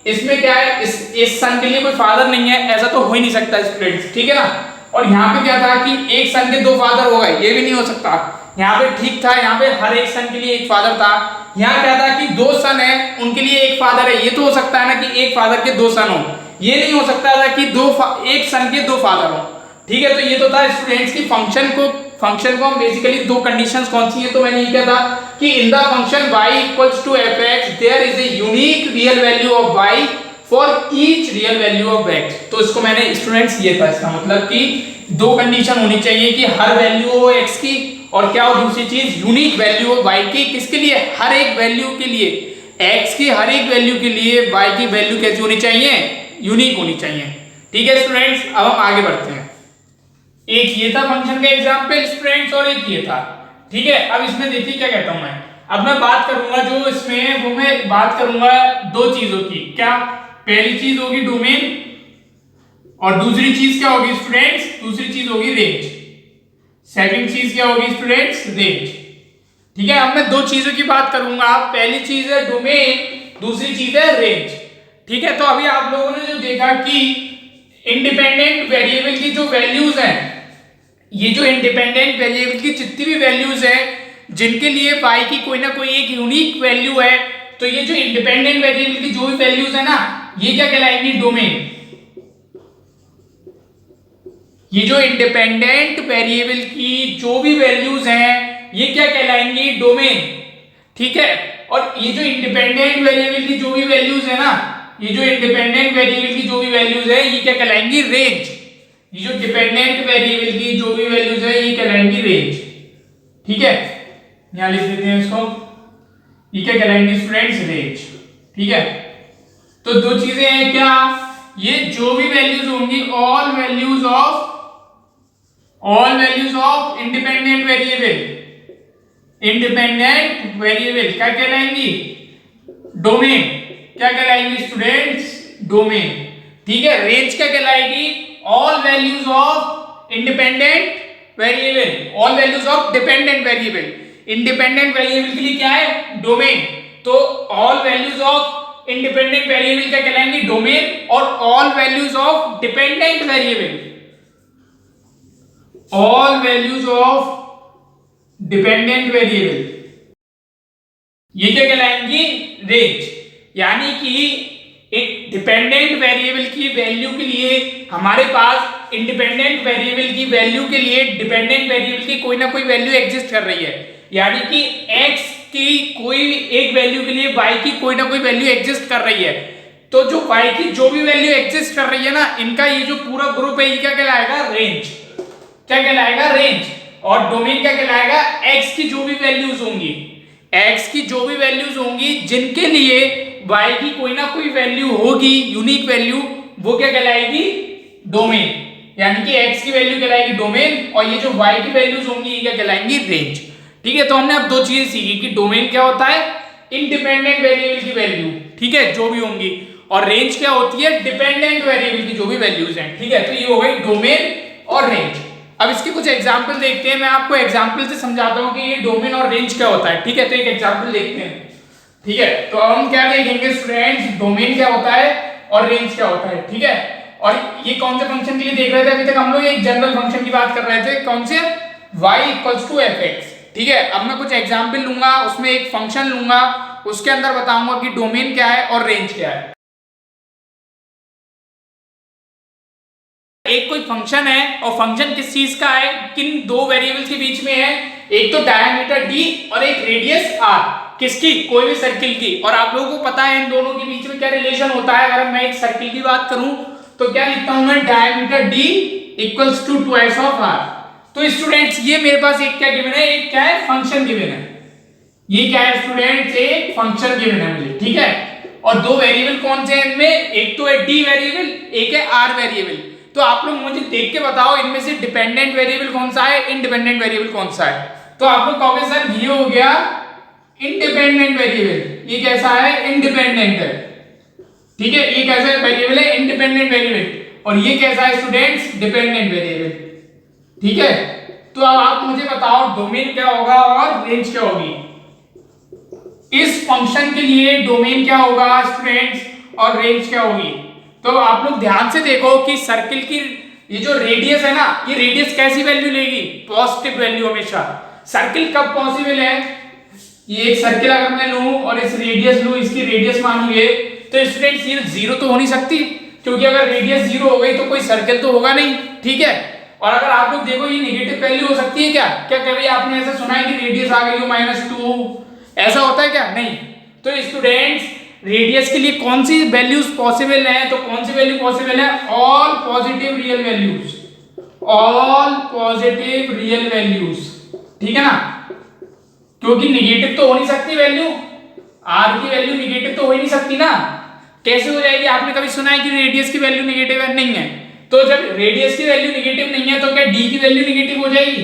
इसमें क्या है, इस सन के लिए कोई फादर नहीं है, ऐसा तो हो ही नहीं सकता स्टूडेंट्स, ठीक है ना। और यहाँ पे क्या था कि एक सन के दो फादर हो गए, ये भी नहीं हो सकता। यहाँ पे ठीक था, यहाँ पे हर एक सन के लिए एक फादर था। यहाँ क्या था कि दो सन है, उनके लिए एक फादर है, ये तो हो सकता है ना कि एक फादर के दो सन हो। ये नहीं हो सकता था कि एक सन के दो फादर हो, ठीक है। तो ये तो था स्टूडेंट्स की फंक्शन को हम बेसिकली दो कंडीशंस कौन सी है, तो मैंने ये कहा था कि in the function y equals to fx there is a unique real value of y for each real value of x। तो इसको मैंने स्टूडेंट्स ये था, इसका मतलब कि दो कंडीशन होनी चाहिए कि हर वैल्यू हो x की, और क्या हो दूसरी चीज, यूनिक वैल्यू हो y की। किसके लिए, हर एक वैल्यू के लिए, x की हर एक वैल्यू के लिए y की वैल्यू कैसी होनी चाहिए, यूनिक होनी चाहिए, ठीक है स्टूडेंट्स। अब हम आगे बढ़ते हैं। एक ये था फंक्शन का एग्जांपल स्टूडेंट्स, और एक ये था, ठीक है। अब इसमें देखिए क्या कहता हूं मैं। अब मैं बात करूंगा जो इसमें, वो मैं बात करूंगा दो चीजों की। क्या, पहली चीज होगी डोमेन, और दूसरी चीज क्या होगी स्टूडेंट्स, दूसरी चीज होगी रेंज। सेकंड चीज क्या होगी स्टूडेंट्स, रेंज, ठीक है। अब मैं दो चीजों की बात करूंगा, पहली चीज है डोमेन, दूसरी चीज है रेंज, ठीक है। तो अभी आप लोगों ने जो देखा कि इंडिपेंडेंट वेरिएबल की जो वैल्यूज हैं, ये जो इंडिपेंडेंट वेरिएबल की जितनी भी वैल्यूज है जिनके लिए y की कोई ना कोई एक यूनिक वैल्यू है, तो ये जो इंडिपेंडेंट वेरिएबल की जो भी वैल्यूज है ना, ये क्या कहलाएंगी, डोमेन। ये जो इंडिपेंडेंट वेरिएबल की जो भी वैल्यूज हैं ये क्या कहलाएंगी, डोमेन, ठीक है। और ये जो इंडिपेंडेंट वेरिएबल की जो भी वैल्यूज है ना, ये जो इंडिपेंडेंट वेरिएबल की जो भी वैल्यूज है ये क्या कहलाएंगी, रेंज। ये जो डिपेंडेंट वेरिएबल की जो भी वैल्यूज है ये कहलाएंगी रेंज, ठीक है। यहां लिख देते हैं इसको, ये क्या कहलाएंगे स्टूडेंट्स, रेंज, ठीक है। तो दो चीजें हैं क्या, ये जो भी वैल्यूज होंगी, all values of independent variable क्या कहलाएंगी, डोमेन। क्या कहलाएंगी स्टूडेंट्स, डोमेन, ठीक है। रेंज क्या कहलाएगी, all values of independent variable, all values of dependent variable. Independent variable के लिए क्या है, डोमेन। तो all values of independent variable क्या कहलाएंगी, डोमेन। और all values of dependent variable, all values of dependent variable, ये क्या कहलाएंगी, रेंज। यानी कि एक डिपेंडेंट वेरिएबल की वैल्यू के लिए हमारे पास इंडिपेंडेंट वेरिएबल की वैल्यू के लिए डिपेंडेंट वेरिएबल की कोई ना कोई वैल्यू एग्जिस्ट कर रही है। यानी कि x की कोई एक वैल्यू के लिए y की कोई ना कोई वैल्यू एग्जिस्ट कर रही है। तो जो y की जो भी वैल्यू एग्जिस्ट कर रही है ना, इनका ये जो पूरा ग्रुप है ये क्या कहलाएगा, रेंज। क्या कहलाएगा, रेंज। और डोमेन क्या कहलाएगा, x की जो भी वैल्यूज होंगी, x की जो भी वैल्यूज होंगी जिनके लिए y की कोई ना कोई वैल्यू होगी, यूनिक वैल्यू, वो क्या कहलाएगी, डोमेन। यानी कि x की वैल्यू कहलाएगी डोमेन, और ये जो y की वैल्यूज होंगी ये क्या कहलाएंगी, रेंज, ठीक है। तो हमने अब दो चीजें सीखी कि डोमेन क्या होता है, इंडिपेंडेंट वेरिएबल की वैल्यू, ठीक है, जो भी होंगी, और रेंज क्या होती है, डिपेंडेंट वेरिएबल की जो भी वैल्यूज हैं, ठीक है। तो ये हो गई डोमेन और रेंज। अब इसके कुछ एग्जांपल देखते हैं, मैं आपको एग्जांपल से समझाता हूं कि ये डोमेन और रेंज क्या होता है, ठीक है। तो एक एग्जांपल देखते हैं, ठीक है। तो हम क्या देखेंगे स्टूडेंट्स, डोमेन क्या होता है और रेंज क्या होता है, ठीक है। और ये कौन से फंक्शन के लिए देख रहे थे, अभी तक हम लोग एक जनरल फंक्शन की बात कर रहे थे, कौन से, y इक्वल्स टू fx, ठीक है। अब मैं कुछ एग्जांपल लूंगा, उसमें एक फंक्शन लूंगा, उसके अंदर बताऊंगा कि डोमेन क्या है और रेंज क्या है। एक कोई फंक्शन है और फंक्शन किस चीज का है, किन दो वेरिएबल्स के बीच में है, एक तो डायमीटर d और एक रेडियस r, किसकी, कोई भी सर्किल की। और आप लोगों को पता है इन दोनों के बीच में क्या रिलेशन होता है। अगर मैं एक सर्किल की बात करूं तो क्या लिखता हूं मैं, diameter d equals to twice of r। तो स्टूडेंट्स ये मेरे पास एक क्या गिवन है, एक क्या है, फंक्शन गिवन है। ये क्या है स्टूडेंट्स, एक फंक्शन गिवन है मुझे, ठीक है। और दो वेरिएबल कौन से हैं इनमें, एक तो है d वेरिएबल, एक है r वेरिएबल। तो आप लोग मुझे देख के बताओ इनमें से डिपेंडेंट वेरिएबल कौन सा है, इंडिपेंडेंट वेरिएबल कौन सा है। तो आप लोग कहोगे सर ये हो गया इंडिपेंडेंट वेरिएबल, ये कैसा है, इंडिपेंडेंट है, ठीक है। ये कैसा वेरिएबल है, इंडिपेंडेंट वेरिएबल। और ये कैसा है स्टूडेंट्स, डिपेंडेंट वेरिएबल, ठीक है। तो अब आप मुझे बताओ डोमेन क्या होगा और रेंज क्या होगी। इस फंक्शन के लिए डोमेन क्या होगा स्टूडेंट्स और रेंज क्या होगी। तो आप लोग ध्यान से देखो कि सर्किल की ये जो रेडियस है ना, ये रेडियस कैसी वैल्यू लेगी, पॉजिटिव वैल्यू हमेशा। सर्किल कब पॉसिबल है, ये एक सर्किल अगर मैं लूं और इस रेडियस लूं, इसकी रेडियस मानिए, तो स्टूडेंट्स ये जीरो तो हो नहीं सकती, क्योंकि अगर रेडियस जीरो हो गई तो कोई सर्किल तो होगा नहीं, ठीक है। और अगर आप लोग देखो ये नेगेटिव वैल्यू हो सकती है क्या, क्या कभी आपने ऐसा सुना है कि रेडियस आ गई हो -2, ऐसा होता है क्या, नहीं। तो स्टूडेंट्स रेडियस के लिए कौन सी वैल्यूज पॉसिबल है, तो कौन सी वैल्यू पॉसिबल है, all positive real values, all positive real values, ठीक है ना। क्योंकि नेगेटिव तो हो नहीं सकती वैल्यू, आर की वैल्यू नेगेटिव तो हो ही नहीं सकती ना, कैसे हो जाएगी। आपने कभी सुना है कि रेडियस की वैल्यू नेगेटिव है, नहीं है। तो जब रेडियस की वैल्यू नेगेटिव नहीं है तो क्या डी की वैल्यू नेगेटिव हो जाएगी।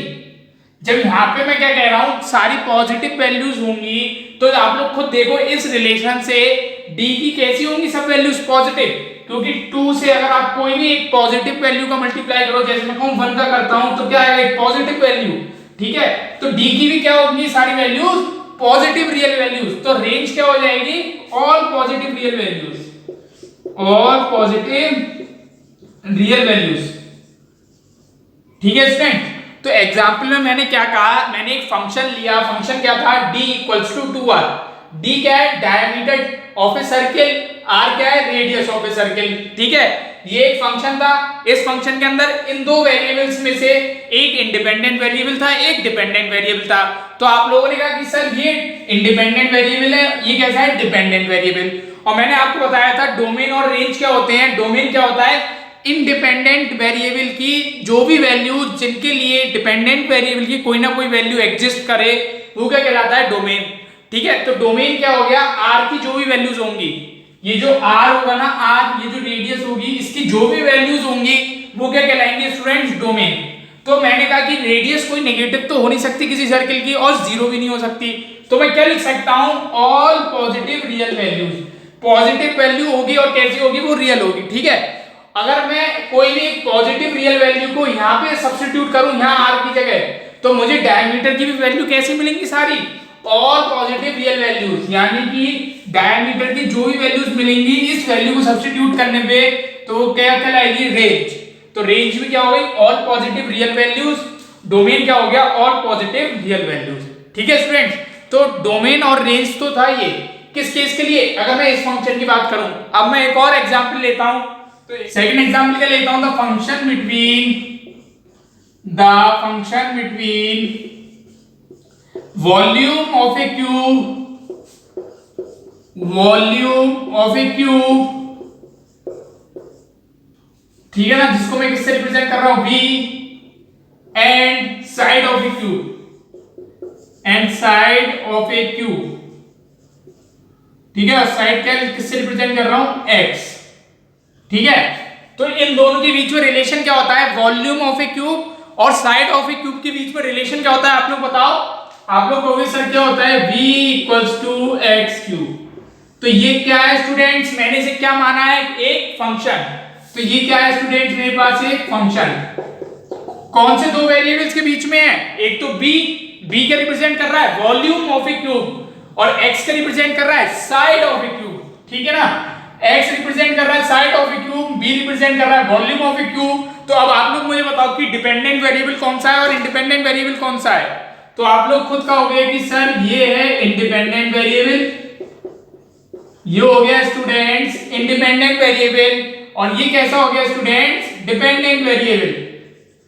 जब यहाँ पे मैं क्या कह रहा हूं, सारी पॉजिटिव वैल्यूज होंगी, तो आप लोग खुद देखो इस रिलेशन से d की कैसी होंगी, सब वैल्यूज पॉजिटिव, क्योंकि 2 से अगर आप कोई भी एक पॉजिटिव वैल्यू का मल्टीप्लाई करो, जैसे मैं कहूं 1 का करता हूं, तो क्या आएगा, एक पॉजिटिव वैल्यू, ठीक है। तो d की भी क्या होंगी, सारी वैल्यूज पॉजिटिव रियल वैल्यूज। तो रेंज क्या हो जाएगी, all positive real values, all positive real values, ठीक है स्टूडेंट। तो एग्जाम्पल में मैंने क्या कहा, मैंने एक फंक्शन लिया, फंक्शन क्या था, d equals to 2r। d क्या है, diameter of a circle, r क्या है, रेडियस ऑफ ए सर्किल, ठीक है। ये एक फंक्शन था, इस फंक्शन के अंदर इन दो वेरिएबल्स में से एक इंडिपेंडेंट वेरिएबल था, एक डिपेंडेंट वेरिएबल था। तो आप लोगों ने कहा कि सर ये इंडिपेंडेंट वेरिएबल है, ये कैसा है, डिपेंडेंट वेरिएबल। और मैंने आपको बताया था डोमेन और रेंज क्या होते हैं। डोमेन क्या होता है, इंडिपेंडेंट वेरिएबल की जो भी वैल्यू, जिनके लिए डिपेंडेंट वेरिएबल की कोई ना कोई वैल्यू एग्जिस्ट करे, वो क्या कहलाता है, डोमेन, ठीक है। तो डोमेन क्या हो गया, r की जो भी वैल्यूज होंगी, ये जो r होगा ना, r, ये जो रेडियस होगी, इसकी जो भी वैल्यूज होंगी वो क्या कहलाएंगे स्टूडेंट्स, डोमेन। तो मैंने कहा कि रेडियस कोई नेगेटिव तो हो नहीं सकती किसी सर्किल की, और जीरो भी नहीं हो सकती, तो मैं क्या लिख सकता हूं, all positive real values. Positive value होगी और कैसी होगी, वो रियल होगी, ठीक है। अगर मैं कोई भी एक पॉजिटिव रियल वैल्यू को यहाँ पे सब्स्टिट्यूट करूं, यहाँ r की जगह, तो मुझे डायमीटर की भी वैल्यू कैसी मिलेंगी, सारी ऑल पॉजिटिव रियल वैल्यूज, यानी कि डायमीटर की जो भी वैल्यूज मिलेंगी, इस वैल्यू को सब्स्टिट्यूट करने पे तो वो क्या कहलाएगी, रेंज। तो रेंज भी क्या हो गई, all positive real values. Domain क्या हो गया, ऑल पॉजिटिव रियल वैल्यूज, ठीक है स्टूडेंट्स। तो डोमेन और रेंज तो था ये किस केस के लिए, अगर मैं इस फंक्शन की बात करूं। अब मैं एक और एग्जांपल लेता हूं, तो सेकंड एग्जांपल क्या लेता हूं, the function between volume of A cube, ठीक है ना, जिसको मैं किससे रिप्रेजेंट कर रहा हूं, v, and side of A cube, ठीक है। साइड क्या किससे रिप्रेजेंट कर रहा हूं, x, ठीक है। तो इन दोनों के बीच में रिलेशन क्या होता है, वॉल्यूम ऑफ ए क्यूब और साइड ऑफ ए क्यूब के बीच में रिलेशन क्या होता है, आप लोग बताओ। आप लोग कहोगे सर क्या होता है, v equals to x cube. तो ये क्या है स्टूडेंट्स, मैंने इसे क्या माना है, एक फंक्शन। तो ये क्या है स्टूडेंट्स, मेरे पास एक फंक्शन, कौन से दो वेरिएबल्स के बीच में है, एक तो b क्या रिप्रेजेंट कर रहा है वॉल्यूम ऑफ ए क्यूब, और x का रिप्रेजेंट कर रहा है साइड ऑफ ए क्यूब, ठीक है ना। x रिप्रेजेंट कर रहा है side of A cube, b represent कर रहा है वॉल्यूम ऑफ ए क्यूब। तो अब आप लोग मुझे बताओ कि डिपेंडेंट वेरिएबल कौन सा है और इंडिपेंडेंट वेरिएबल कौन सा है। तो आप लोग खुद कहोगे कि सर ये है इंडिपेंडेंट वेरिएबल, ये हो गया स्टूडेंट्स इंडिपेंडेंट वेरिएबल, और ये कैसा हो गया स्टूडेंट्स, डिपेंडेंट वेरिएबल,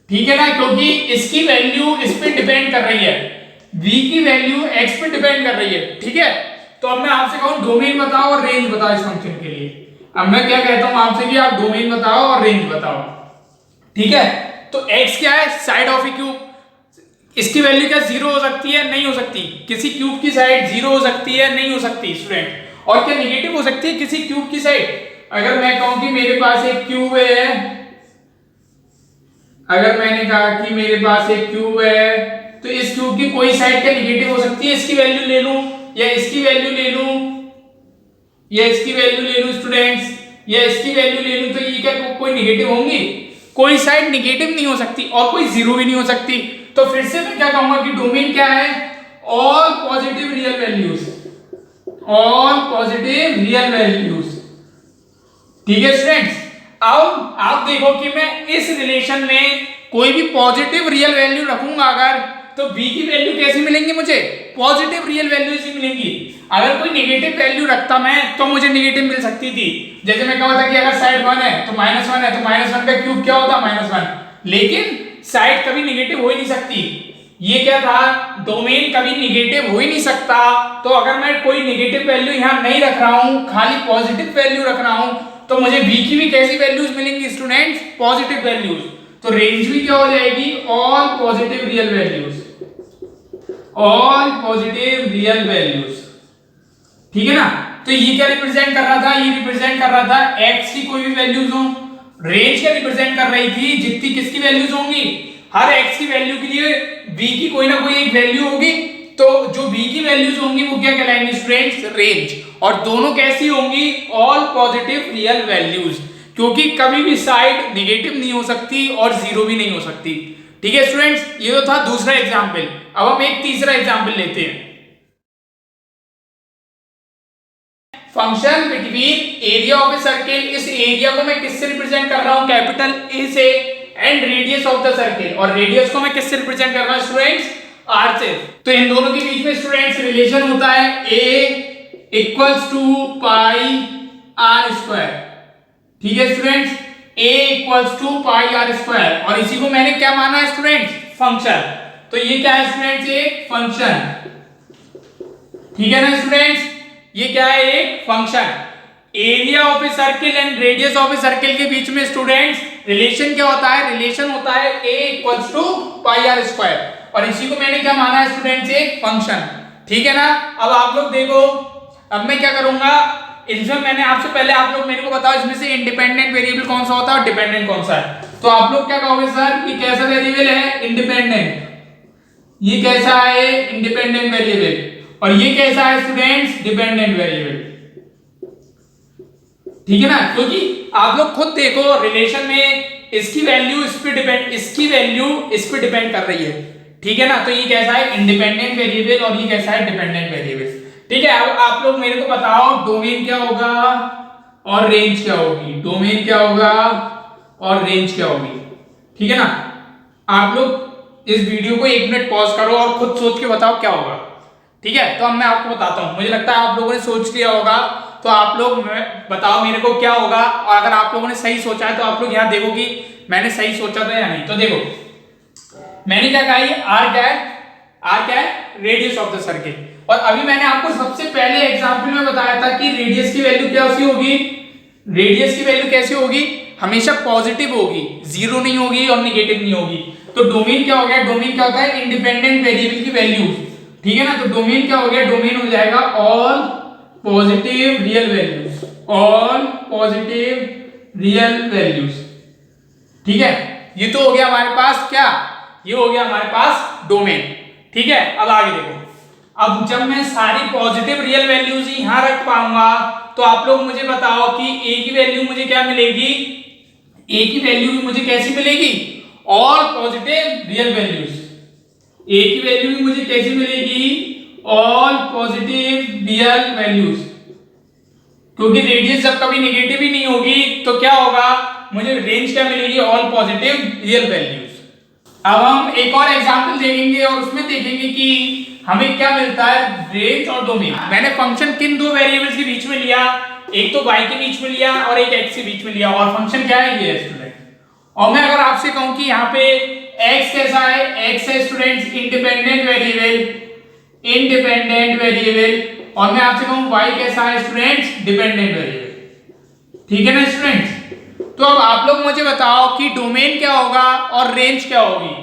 ठीक है ना, क्योंकि इसकी वैल्यू इस पे डिपेंड कर रही है, v की वैल्यू x पे डिपेंड कर रही है, ठीक है। तो अब मैं आपसे कहूं डोमेन बताओ और रेंज बताओ इस फंक्शन के लिए। अब मैं क्या कहता हूं आपसे कि आप डोमेन बताओ और रेंज बताओ, ठीक है। तो x क्या है, साइड ऑफ ए क्यूब, इसकी वैल्यू क्या जीरो हो सकती है, नहीं हो सकती। किसी क्यूब की साइड जीरो हो सकती है, नहीं हो सकती स्टूडेंट। और क्या नेगेटिव हो सकती है किसी क्यूब की साइड? अगर मैं कहूं कि मेरे पास एक क्यूब है, अगर मैंने कहा कि मेरे पास एक क्यूब है, तो इस क्यूब की कोई साइड क्या नेगेटिव हो सकती है? इसकी वैल्यू ले लूं या इसकी वैल्यू ले लूं या इसकी वैल्यू ले लूं स्टूडेंट्स, या इसकी वैल्यू ले लूं, तो ये क्या कोई नेगेटिव होंगी? कोई साइड नेगेटिव नहीं हो सकती और कोई जीरो भी नहीं हो सकती। तो फिर से मैं क्या कहूंगा कि डोमेन क्या है, all positive real values, all positive real values, ठीक है स्टूडेंट्स। अब आप देखो कि मैं इस रिलेशन में कोई भी पॉजिटिव रियल वैल्यू रखूंगा अगर, तो v की वैल्यू कैसी मिलेंगी मुझे? पॉजिटिव रियल वैल्यूज ही मिलेंगी। अगर कोई नेगेटिव वैल्यू रखता मैं तो मुझे नेगेटिव मिल सकती थी। जैसे मैं कहा था कि अगर साइड 1 है तो -1 है, तो -1 का क्यूब क्या होता? -1। लेकिन साइड कभी नेगेटिव हो ही नहीं सकती। ये क्या था, डोमेन कभी नेगेटिव हो ही नहीं सकता। तो अगर मैं कोई नेगेटिव वैल्यू यहां नहीं रख रहा हूं, खाली पॉजिटिव वैल्यू रख रहा हूं, तो मुझे v की भी कैसी वैल्यूज मिलेंगी स्टूडेंट्स? Positive values. तो रेंज भी क्या हो जाएगी? All positive real values, all positive real values, ठीक है ना। तो ये क्या रिप्रेजेंट कर रहा था? ये रिप्रेजेंट कर रहा था x की कोई भी वैल्यूज हो। रेंज क्या रिप्रेजेंट कर रही थी? जितनी किसकी वैल्यूज होंगी, हर x की वैल्यू के लिए v की कोई ना कोई एक वैल्यू होगी। तो जो v की वैल्यूज होंगी वो क्या कहलाएंगी स्टूडेंट्स? रेंज। और दोनों कैसी होंगी? ऑल पॉजिटिव रियल वैल्यूज, क्योंकि कभी भी साइड नेगेटिव नहीं हो सकती और जीरो भी नहीं हो सकती, ठीक है स्टूडेंट्स। ये तो था दूसरा एग्जांपल। अब हम एक तीसरा एग्जांपल लेते हैं। Function between area of a circle, इस एरिया को मैं किससे रिप्रेजेंट कर रहा हूं? कैपिटल ए से, and radius of the circle, और रेडियस को मैं किससे रिप्रेजेंट कर रहा हूं स्टूडेंट्स? आर से। तो इन दोनों के बीच में स्टूडेंट्स रिलेशन होता है a equals to pi r square, ठीक है students, a equals to pi r square. और इसी को मैंने क्या माना है स्टूडेंट्स? फंक्शन। तो ये क्या है स्टूडेंट्स? एक फंक्शन, ठीक है ना स्टूडेंट्स। ये क्या है? एक function. Area of a circle and radius of a circle के बीच में स्टूडेंट्स रिलेशन क्या होता है? रिलेशन होता है a equals to pi r square. और इसी को मैंने क्या माना है स्टूडेंट्स? एक फंक्शन, ठीक है ना। अब आप लोग देखो, अब मैं क्या करूंगा, इसमें मैंने आपसे पहले आप लोग मेरे को बताओ इसमें से इंडिपेंडेंट वेरिएबल कौन सा होता है और डिपेंडेंट कौन सा है। तो आप लोग क्या कहोगे सर? ये कैसा वेरिएबल है? इंडिपेंडेंट। ये कैसा है? Independent variable. और ये कैसा है स्टूडेंट्स? डिपेंडेंट वेरिएबल, ठीक है ना। क्योंकि आप लोग खुद देखो रिलेशन में इसकी वैल्यू इस पे डिपेंड, इसकी वैल्यू इस पे डिपेंड कर रही है, ठीक है ना। तो ये कैसा है? इंडिपेंडेंट वेरिएबल, और ये कैसा है? डिपेंडेंट वेरिएबल, ठीक है। अब आप लोग मेरे को बताओ डोमेन क्या होगा और रेंज क्या होगी? डोमेन क्या होगा और रेंज क्या होगी, ठीक है ना। आप लोग इस वीडियो को 1 मिनट पॉज करो और खुद सोच के बताओ क्या होगा, ठीक है। तो अब मैं आपको बताता हूं, मुझे लगता है आप लोगों ने सोच लिया होगा। तो आप लोग बताओ मेरे को क्या होगा, और अगर आप लोगों ने सही सोचा है तो आप लोग यहाँ देखो कि मैंने सही सोचा था या नहीं। तो देखो मैंने क्या कहा, ये आर क्या है? आर क्या है? Radius of the circle. और अभी मैंने आपको सबसे पहले एग्जांपल में बताया था कि रेडियस की वैल्यू कैसी होगी? रेडियस की वैल्यू कैसी होगी? हमेशा पॉजिटिव होगी, जीरो नहीं होगी और नेगेटिव नहीं होगी। तो डोमेन क्या हो गया? डोमेन क्या होता है? इंडिपेंडेंट वेरिएबल की वैल्यू, ठीक है ना। तो डोमेन क्या हो गया? डोमेन हो जाएगा all positive real values, all positive real values, ठीक है। ये तो हो गया हमारे पास क्या? ये हो गया हमारे पास डोमेन, ठीक है। अब आगे देखो, अब जब मैं सारी पॉजिटिव रियल वैल्यूज यहां रख पाऊंगा तो आप लोग मुझे बताओ कि a की वैल्यू मुझे क्या मिलेगी? a की वैल्यू भी मुझे कैसी मिलेगी? All positive real values. a की वैल्यू भी मुझे कैसी मिलेगी? ऑल पॉजिटिव रियल वैल्यूज, क्योंकि रेडियस जब कभी नेगेटिव ही नहीं होगी तो क्या होगा? मुझे रेंज क्या मिलेगी? All positive real values. अब हम एक और एग्जांपल देखेंगे और उसमें देखेंगे कि हमें क्या मिलता है? रेंज और डोमेन। मैंने फंक्शन किन दो वेरिएबल्स के बीच में लिया? एक तो y के बीच में लिया और एक x के बीच में लिया। और फंक्शन क्या है? ये स्टूडेंट और मैं अगर आपसे कहूं कि यहाँ पे x कैसा है, x है students independent variable, independent variable, और मैं आपसे कहूं y कैसा है स्टूडेंट्स डिपेंडेंट वेरिएबल। ठीक है ना स्टूडेंट्स? तो अब आप लोग मुझे बताओ कि डोमेन क्या होगा और रेंज क्या होगी।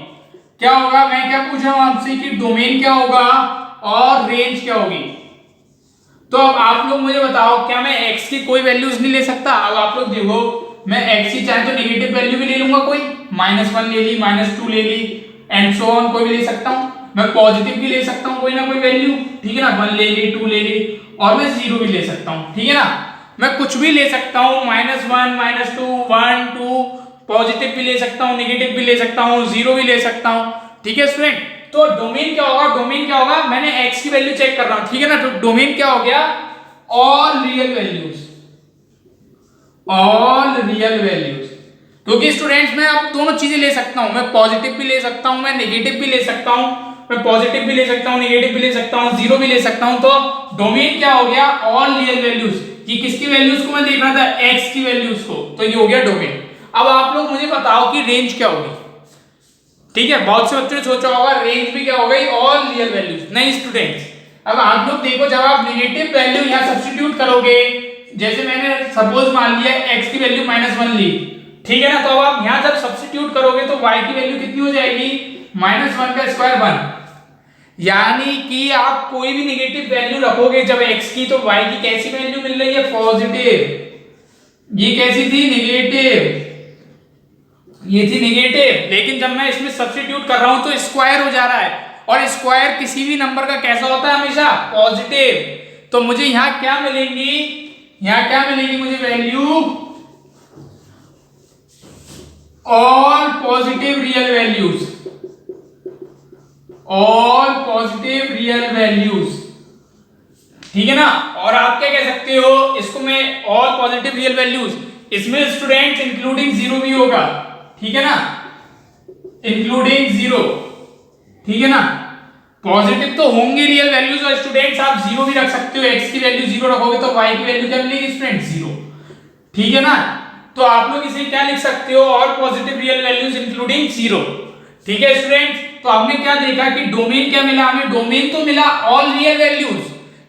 क्या होगा, मैं क्या पूछ रहा हूं आपसे कि डोमेन क्या होगा और रेंज क्या होगी। तो अब आप लोग मुझे बताओ, क्या मैं x की कोई वैल्यूज नहीं ले सकता? अब आप लोग देखो, मैं x की चाहे तो नेगेटिव वैल्यू भी ले लूंगा, कोई -1 ले ली, -2 ले ली, एंड सो ऑन, कोई भी ले सकता हूं। मैं पॉजिटिव भी ले सकता हूं कोई ना कोई वैल्यू, ठीक है ना, 1 ले ली, 2 ले ली, और मैं 0 भी ले सकता हूं, ठीक है ना। मैं कुछ भी ले सकता हूं, -1 -2 1 2, पॉजिटिव भी ले सकता हूं, नेगेटिव भी ले सकता हूं, 0 भी ले सकता हूं, ठीक है स्टूडेंट। तो डोमेन क्या होगा, डोमेन क्या होगा, मैंने x की वैल्यू चेक कर रहा हूं, ठीक है ना। तो डोमेन क्या हो गया, all real values, all real values. क्योंकि स्टूडेंट्स मैं अब दोनों चीजें ले सकता हूं, मैं पॉजिटिव भी ले सकता हूं, मैं नेगेटिव भी ले सकता हूं, मैं पॉजिटिव भी ले सकता हूं, नेगेटिव भी ले सकता हूं, 0 भी ले सकता हूं। तो डोमेन क्या हो गया, ऑल रियल वैल्यूज। कि किसकी वैल्यूज को मैं देख रहा था, x की वैल्यूज को, तो ये हो गया डोमेन। अब आप लोग मुझे बताओ कि रेंज क्या होगी। ठीक है, बहुत से बच्चों ने सोचा होगा रेंज भी क्या हो गई, ऑल रियल वैल्यूज। नहीं स्टूडेंट्स, अब आप लोग देखो, जब आप नेगेटिव वैल्यू यहां सब्स्टिट्यूट करोगे, जैसे मैंने सपोज मान लिया x की वैल्यू -1 ली, ठीक है ना। तो अब आप यहां जब सब्स्टिट्यूट करोगे तो y की वैल्यू कितनी हो जाएगी, -1 का स्क्वायर 1। यानी कि आप कोई भी नेगेटिव वैल्यू रखोगे जब x की, तो y की कैसी वैल्यू मिल रही है, पॉजिटिव। ये कैसी थी, नेगेटिव, ये थी नेगेटिव। लेकिन जब मैं इसमें सब्स्टिट्यूट कर रहा हूं तो स्क्वायर हो जा रहा है, और स्क्वायर किसी भी नंबर का कैसा होता है, हमेशा पॉजिटिव। तो मुझे यहां क्या मिलेंगी, यहां क्या मिलेगी मुझे value, all positive real values, all positive real values, ठीक है ना। और आप क्या कह सकते हो इसको, मैं ऑल पॉजिटिव रियल वैल्यूज, इसमें स्टूडेंट्स इंक्लूडिंग 0 भी होगा, ठीक है ना, इंक्लूडिंग 0, ठीक है ना। पॉजिटिव तो होंगे रियल वैल्यूज, और स्टूडेंट्स आप 0 भी रख सकते हो, x की वैल्यू 0 रखोगे तो y की वैल्यू क्या मिलेगी स्टूडेंट्स, 0, ठीक है ना। तो आप लोग इसे क्या लिख सकते हो, all positive real values including 0, ठीक है स्टूडेंट्स। तो हमने क्या देखा कि डोमेन क्या मिला हमें, डोमेन तो मिला ऑल रियल वैल्यूज,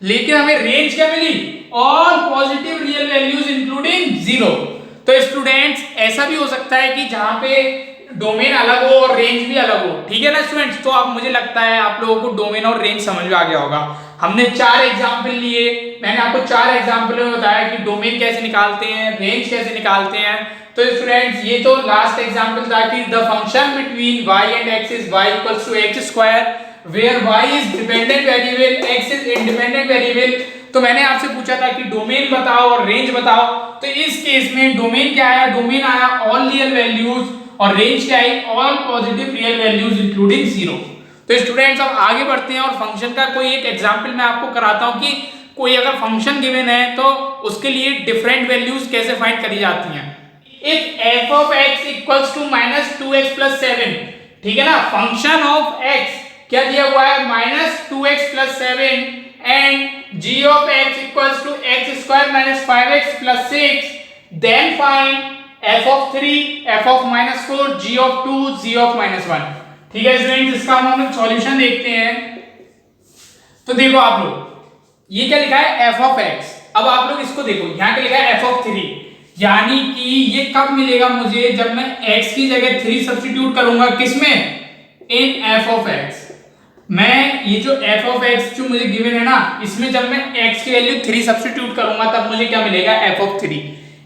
लेकिन हमें रेंज क्या मिली, all positive real values including 0। तो स्टूडेंट्स ऐसा भी हो सकता है कि जहां पे डोमेन अलग हो और रेंज भी अलग हो, ठीक है ना स्टूडेंट्स। तो अब मुझे लगता है आप लोगों को डोमेन और रेंज समझ में आ गया होगा। हमने 4 एग्जाम्पल लिए, मैंने आपको 4 एग्जाम्पल में बताया कि डोमेन कैसे निकालते हैं, रेंज कैसे निकालते हैं। तो स्टूडेंट्स ये तो लास्ट एग्जाम्पल था कि the function between y and x is y equals to x square where y is dependent variable, x is independent variable. तो मैंने आपसे पूछा था कि डोमेन बताओ और रेंज बताओ। तो इस केस में डोमेन क्या आया, डोमेन आया ऑल रियल वैल्यूज, और रेंज क्या आई, all positive real values including 0। तो स्टूडेंट्स अब आगे बढ़ते हैं और फंक्शन का कोई एक एग्जांपल मैं आपको कराता हूं कि कोई अगर फंक्शन गिवन है तो उसके लिए डिफरेंट वैल्यूज कैसे फाइंड करी जाती हैं। If f of x equals to -2x plus 7, ठीक है ना, फंक्शन ऑफ x क्या दिया हुआ है, -2x plus 7, and g of x equals to x square minus 5x plus 6, then find f of 3, f of -4, g of 2, g of -1। ठीक है students, इसका हम लोग सॉल्यूशन देखते हैं। तो देखो आप लोग, ये क्या लिखा है, f of x। अब आप लोग इसको देखो, यहाँ क्या लिखा है, f of 3, यानी कि ये कब मिलेगा मुझे, जब मैं x की जगह 3 सब्स्टिट्यूट करूंगा, किसमें, इन f of x। मैं ये जो f of x जो मुझे गिवन है ना, इसमें जब मैं x की वैल्यू 3 सब्स्टिट्यूट करूंगा तब मुझे क्या मिलेगा, f of 3।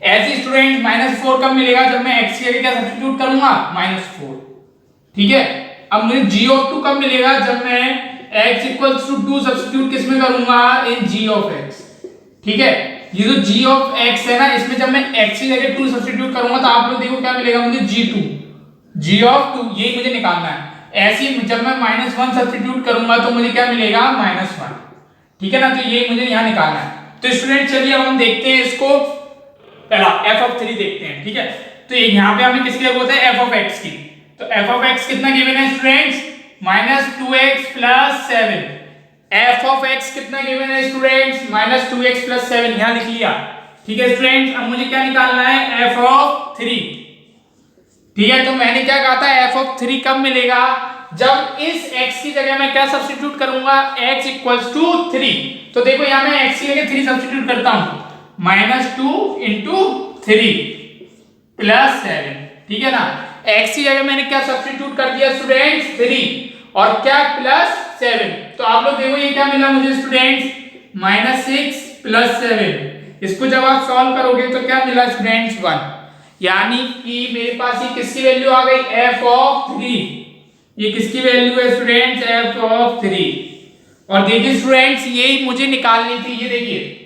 ऐसे स्टूडेंट -4 कब मिलेगा, जब मैं x की जगह क्या सब्स्टिट्यूट करूंगा, -4, ठीक है। अब मुझे g of 2 कब मिलेगा, जब मैं x इक्वल्स टू 2 सब्स्टिट्यूट किसमें करूंगा, इन g of x, ठीक है। ये जो g of x है ना, इसमें जब मैं x की जगह 2 सब्स्टिट्यूट करूंगा तो आप लोग देखो क्या मिलेगा मुझे, g of 2, ये मुझे निकालना है। ऐसे ही जब मैं -1 सब्स्टिट्यूट करूंगा तो मुझे क्या मिलेगा, -1, ठीक है ना। तो ये मुझे यहाँ निकालना है। तो स्टूडेंट चलिए अब हम देखते हैं इसको, पहला f of 3 देखते हैं, ठीक है। तो यहाँ पे हमें किसकी जरूरत है, f of x की। तो f of x कितना गिवन है students, -2x plus 7। f of x कितना गिवन है स्टूडेंट्स, -2x plus 7, यहाँ लिख लिया, ठीक है स्टूडेंट्स। अब मुझे क्या निकालना है, f of 3। ठीक है, तो मैंने क्या कहा था f ऑफ 3 कब मिलेगा, जब इस x की जगह मैं क्या सब्स्टिट्यूट करूंगा, x इक्वल्स टू 3। तो देखो यहाँ मैं x की जगह 3 सब्स्टिट्यूट करता हूं, -2 इंटू 3 प्लस 7, ठीक है ना। x की जगह मैंने क्या सब्स्टिट्यूट कर दिया स्टूडेंट्स, 3 और क्या प्लस 7। तो आप लोग देखो ये क्या मिला मुझे स्टूडेंट्स, -6 प्लस 7। इसको जब आप सॉल्व करोगे तो क्या मिला स्टूडेंट्स, 1। यानी कि मेरे पास ये किसकी वैल्यू आ गई, f ऑफ 3। ये किसकी वैल्यू है स्टूडेंट्स, f ऑफ 3। और देखिए स्टूडेंट्स यही मुझे निकालनी थी, ये देखिए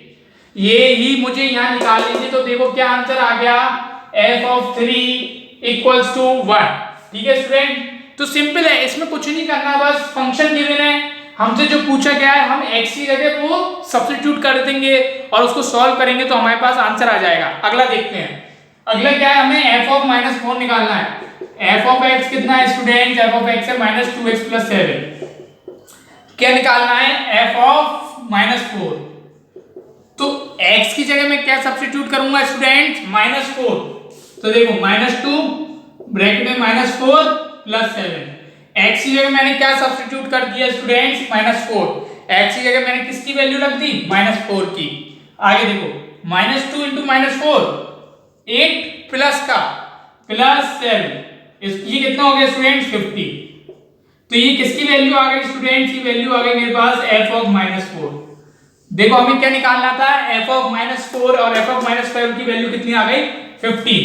ये ही मुझे यहाँ निकालनी थी। तो देखो क्या आंसर आ गया, f ऑफ 3 इक्वल्स टू 1। ठीक है स्टूडेंट, तो सिंपल है, इसमें कुछ नहीं करना, बस फंक्शन गिवन है, हमसे जो पूछा गया है हम x की जगह वो सब्स्टिट्यूट कर देंगे और उसको सॉल्व करेंगे तो हमारे पास आंसर आ जाएगा। अगला देखते हैं, अगला क्या है, हमें f ऑफ -4 निकालना है। f ऑफ x कितना है स्टूडेंट, f ऑफ x है -2x प्लस 7। क्या निकालना है, f ऑफ -4। तो x की जगह मैं क्या सब्स्टिट्यूट करूंगा स्टूडेंट, -4। तो देखो -2 ब्रैकेट में -4 प्लस 7। x की जगह मैंने क्या सब्स्टिट्यूट कर दिया स्टूडेंट्स, -4। x की जगह मैंने किसकी वैल्यू रख दी, -4 की। आगे देखो -2 इंटू -4 8 प्लस का प्लस 7, ये कितना हो गया स्टूडेंट, 50। तो ये किसकी वैल्यू आ गई स्टूडेंट, की वैल्यू आ गई मेरे पास f ऑफ -4। देखो हमें क्या निकालना था, f ऑफ -4 और f ऑफ -5 की वैल्यू कितनी आ गई, 50।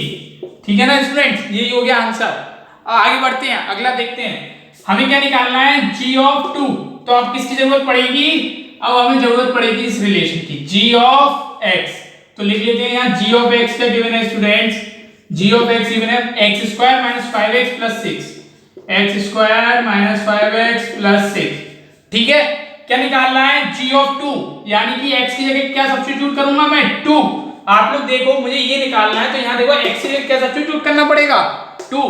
ठीक है ना स्टूडेंट, यही हो गया आंसर। आगे बढ़ते हैं, अगला देखते हैं, हमें क्या निकालना है, g ऑफ 2। तो अब किसकी जरूरत पड़ेगी, अब हमें जरूरत पड़ेगी इस रिलेशन की, g ऑफ x। तो लिख लेते हैं यहाँ g ऑफ x क्या गिवन है students, g of x given है x square minus 5x plus 6, x square minus 5x plus 6। ठीक है, क्या निकालना है, g ऑफ 2, यानी कि x की जगह क्या सब्स्टिट्यूट करूंगा मैं, 2। आप लोग देखो मुझे ये निकालना है, तो यहाँ देखो x की जगह क्या सब्स्टिट्यूट करना पड़ेगा, 2।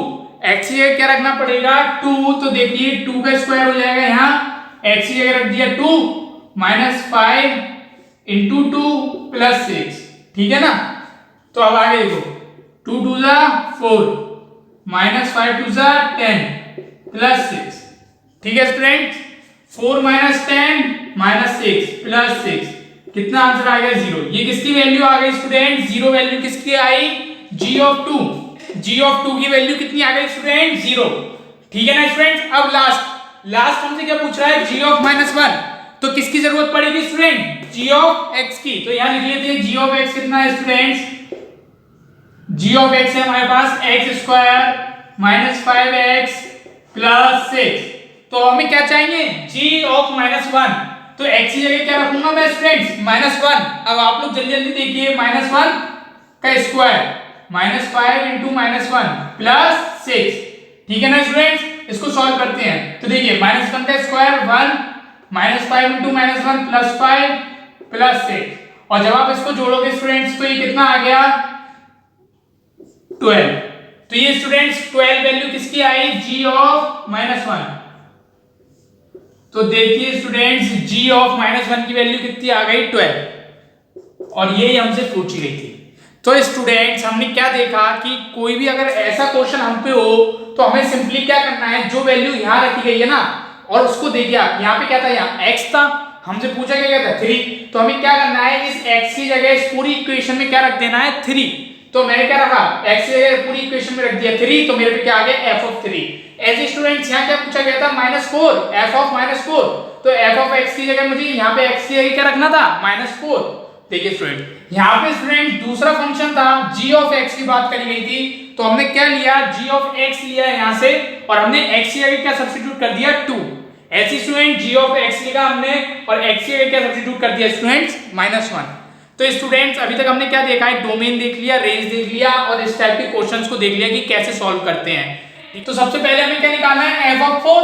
x की जगह क्या रखना पड़ेगा, 2। तो देखिए 2 का स्क्वायर हो जाएगा, यहाँ x की जगह रख दिया 2 माइनस 5 इंटू 2 प्लस 6। ठीक है ना, तो अब आगे देखो 2 2 जा 4 माइनस 5 2 जा 10 प्लस 6। ठीक है स्टूडेंट, 4 माइनस 10 माइनस 6 प्लस 6, कितना आंसर आ गया, 0। ये किसकी वैल्यू आ गई स्टूडेंट, 0 वैल्यू किसकी आई, g ऑफ 2। g ऑफ 2 की वैल्यू कितनी आ गई स्टूडेंट, 0। ठीक है ना स्टूडेंट, अब लास्ट हमसे क्या पूछ रहा है, g ऑफ -1। तो किसकी जरूरत पड़ेगी स्टूडेंट, g ऑफ x की। तो यहां लिख लेते हैं g ऑफ x कितना है स्टूडेंट्स, g ऑफ x है हमारे पास x square minus 5x plus 6। तो हमें क्या चाहिए, g ऑफ -1। तो x की जगह क्या रखूंगा मैं स्टूडेंट्स, -1। अब आप लोग जल्दी जल्दी देखिए, -1 का स्क्वायर -5 इंटू -1 प्लस 6। ठीक है ना स्टूडेंट्स, इसको सॉल्व करते हैं। तो देखिए -1 का स्क्वायर 1, -5 इंटू -1 प्लस 5 प्लस 6, और जब आप इसको जोड़ोगे स्टूडेंट्स तो ये कितना आ गया, 12। तो ये स्टूडेंट्स 12 वैल्यू किसकी आई, g ऑफ -1। तो देखिए स्टूडेंट्स g ऑफ -1 की वैल्यू कितनी आ गई, 12, और ये हमसे पूछी गई थी। तो स्टूडेंट्स हमने क्या देखा कि कोई भी अगर ऐसा क्वेश्चन हम पे हो तो हमें सिंपली क्या करना है, जो वैल्यू यहाँ रखी गई है ना, और उसको देखिए आप, यहाँ पे क्या था, यहाँ x था, हमसे पूछा क्या था 3। तो हमें क्या करना है, इस x की जगह इस पूरी इक्वेशन में क्या रख देना है, 3। तो मैंने क्या रखा, x की जगह पूरी इक्वेशन में रख दिया 3, तो मेरे पे क्या आ गया, f ऑफ 3। ऐसे स्टूडेंट्स यहाँ क्या पूछा गया था, -4, f ऑफ -4। तो f ऑफ x की जगह मुझे यहाँ पे x की जगह क्या रखना था, -4। देखिए स्टूडेंट यहाँ पे स्टूडेंट दूसरा फंक्शन था g ऑफ x की बात करी गई थी, तो हमने क्या लिया, g ऑफ x लिया यहाँ से, और हमने x की जगह क्या सब्स्टिट्यूट कर दिया, 2। ऐसी स्टूडेंट g ऑफ x लिखा हमने, और x की जगह क्या सब्स्टिट्यूट कर दिया स्टूडेंट्स, -1। तो स्टूडेंट्स अभी तक हमने क्या देखा है, डोमेन देख लिया, रेंज देख लिया, और इस टाइप के क्वेश्चंस को देख लिया कि कैसे सॉल्व करते हैं। तो सबसे पहले हमें क्या निकालना है, f ऑफ 4।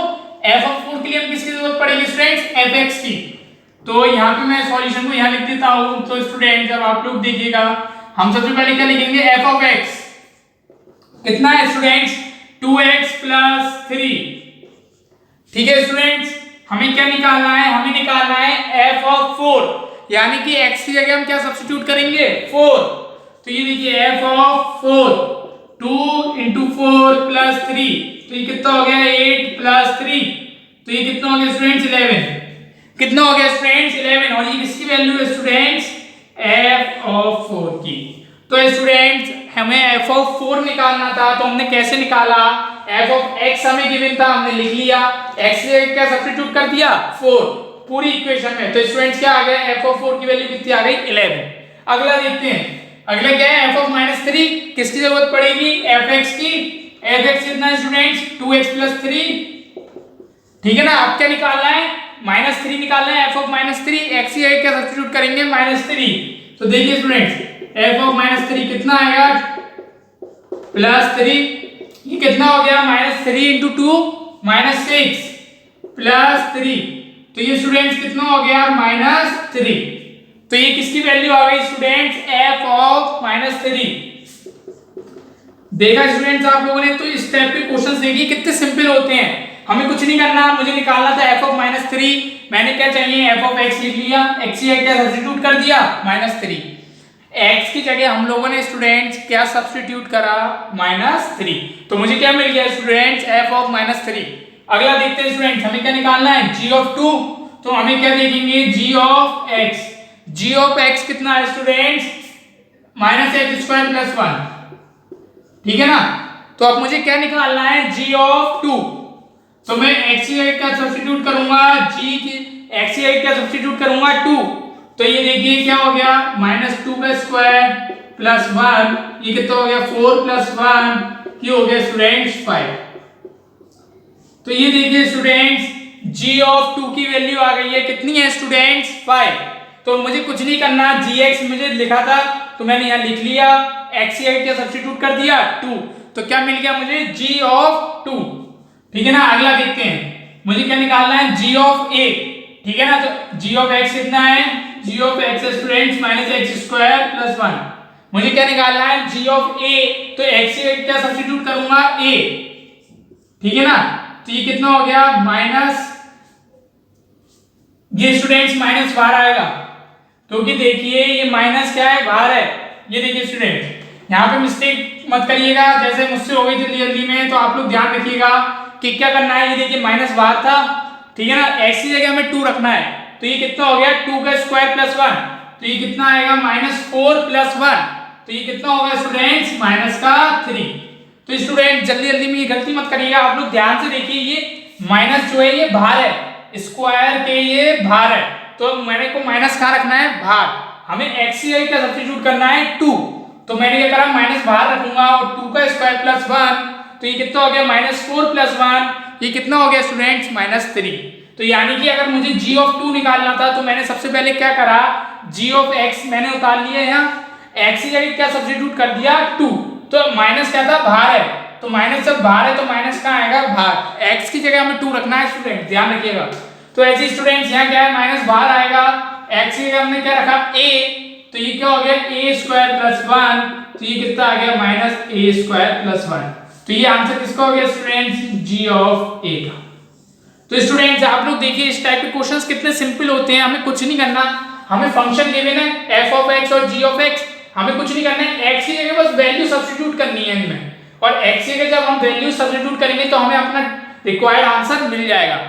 f ऑफ 4 के लिए हमें किसकी जरूरत पड़ेगी स्टूडेंट्स, fx की। तो यहाँ पे मैं सॉल्यूशन को यहाँ लिख देता हूँ। तो स्टूडेंट जब आप लोग देखिएगा, हम सबसे पहले क्या लिखेंगे, f ऑफ x कितना है स्टूडेंट्स, 2x प्लस 3। ठीक है स्टूडेंट्स, हमें क्या निकालना है, हमें निकालना है f ऑफ 4, यानी कि x की जगह हम क्या सब्स्टिट्यूट करेंगे, 4। तो ये देखिए f ऑफ 4 2 into 4 plus 3, तो ये कितना हो गया 8 plus 3, तो ये कितना हो गया स्टूडेंट्स 11, कितना हो गया स्टूडेंट्स 11, और ये किसकी वैल्यू है स्टूडेंट्स f of 4 की। तो स्टूडेंट्स हमें f of 4 निकालना था, तो हमने कैसे निकाला, f of x हमें गिवन था, हमने लिख लिया, x से क्या सब्स्टिट्यूट कर दिया 4 पूरी इक्वेशन में, तो स्टूडेंट्स क्या आ गया f of 4 की वैल्यू कितनी आ गई 11। अगला देखते हैं, अगला क्या है f of -3, किसकी जरूरत पड़ेगी fx की, fx कितना है स्टूडेंट्स 2x plus 3, ठीक है ना। अब क्या निकालना है -3 निकालना है f of -3, x की क्या सब्स्टिट्यूट करेंगे -3, तो देखिए स्टूडेंट्स f of -3 कितना आएगा +3, ये कितना हो गया -3 into 2 -6 +3, तो ये स्टूडेंट्स कितना हो गया -3, तो ये किसकी वैल्यू आ गई स्टूडेंट्स f of -3। देखा स्टूडेंट्स आप लोगों ने, तो इस टाइप के क्वेश्चंस देखिए कितने सिंपल होते हैं, हमें कुछ नहीं करना, मुझे निकालना था f of -3, मैंने क्या चाहिए f of x लिख लिया, x की क्या सब्स्टिट्यूट कर दिया -3, x की जगह हम लोगों ने स्टूडेंट्स क्या सब्स्टिट्यूट करा -3, तो मुझे क्या मिल गया स्टूडेंट्स f of -3। अगला देखते हैं स्टूडेंट्स, हमें क्या निकालना है g of 2, तो हमें क्या देखेंगे g of x, g of x कितना है स्टूडेंट्स -x² + 1, ठीक है ना। तो अब मुझे क्या निकालना है g of 2, तो मैं x की जगह क्या सब्स्टिट्यूट करूंगा, g की x की जगह क्या सब्स्टिट्यूट करूंगा 2, तो ये देखिए क्या हो गया -2² + 1, ये कितना हो गया 4 + 1, ये हो गया स्टूडेंट्स 5। तो ये देखिए स्टूडेंट्स g of 2 की वैल्यू आ गई है, कितनी है स्टूडेंट्स 5। तो मुझे कुछ नहीं करना, gx मुझे लिखा था तो मैंने यहाँ लिख लिया, x की जगह क्या सब्स्टिट्यूट कर दिया 2, तो क्या मिल गया मुझे g of 2, ठीक है ना। अगला देखते हैं, मुझे क्या निकालना है g of a, ठीक है ना। तो g of x कितना है, g of x students -x² + 1, मुझे क्या निकालना है g of a, तो x से क्या सब्स्टिट्यूट करूंगा a, ठीक है ना। तो ये कितना हो गया ये स्टूडेंट्स माइनस बाहर आएगा, क्योंकि देखिए ये माइनस क्या है बाहर है, ये देखिए स्टूडेंट यहाँ पे मिस्टेक मत करिएगा, जैसे मुझसे हो गई जल्दी जल्दी में, तो आप लोग ध्यान रखिएगा कि क्या करना है। ये देखिए माइनस बाहर था, ठीक है ना, x की जगह हमें 2 रखना है, तो ये कितना हो गया 2 का स्क्वायर + 1, तो ये कितना आएगा -4 + 1, तो ये कितना होगा स्टूडेंट्स -3। तो स्टूडेंट जल्दी जल्दी में ये गलती मत करिएगा, आप लोग ध्यान से देखिए, ये माइनस जो है ये बाहर है, स्क्वायर के ये बाहर है, तो मैंने को माइनस कहाँ रखना है बाहर, हमें x की जगह क्या सब्स्टिट्यूट करना है 2, तो मैंने क्या करा माइनस बाहर रखूंगा और 2 का स्क्वायर + 1, तो ये कितना हो गया -4 + 1, ये कितना हो गया स्टूडेंट्स -3। तो यानी कि अगर मुझे g of 2 निकालना था तो मैंने सबसे पहले क्या करा, g of x मैंने उतार लिया यहाँ, x की जगह क्या सब्स्टिट्यूट कर दिया 2, तो माइनस क्या था बाहर है, तो माइनस जब बाहर है तो माइनस कहाँ आएगा बाहर, x की जगह हमें 2 रखना है स्टूडेंट, ध्यान रखिएगा। तो ऐसे स्टूडेंट्स यहाँ क्या है माइनस बाहर आएगा, x की जगह हमने क्या रखा a, तो ये क्या हो गया a² + 1, तो ये कितना आ गया -a² + 1, तो ये आंसर किसका हो गया स्टूडेंट्स g of a का। तो स्टूडेंट्स आप लोग देखिए इस टाइप के क्वेश्चंस कितने सिंपल होते हैं, हमें कुछ नहीं करना, हमें फंक्शन गिवन है f of x और g of x, हमें कुछ नहीं करना है, x की जगह बस वैल्यू सब्स्टिट्यूट करनी है इनमें, और x की जगह जब हम वैल्यू सब्स्टिट्यूट करेंगे तो हमें अपना रिक्वायर्ड आंसर मिल जाएगा।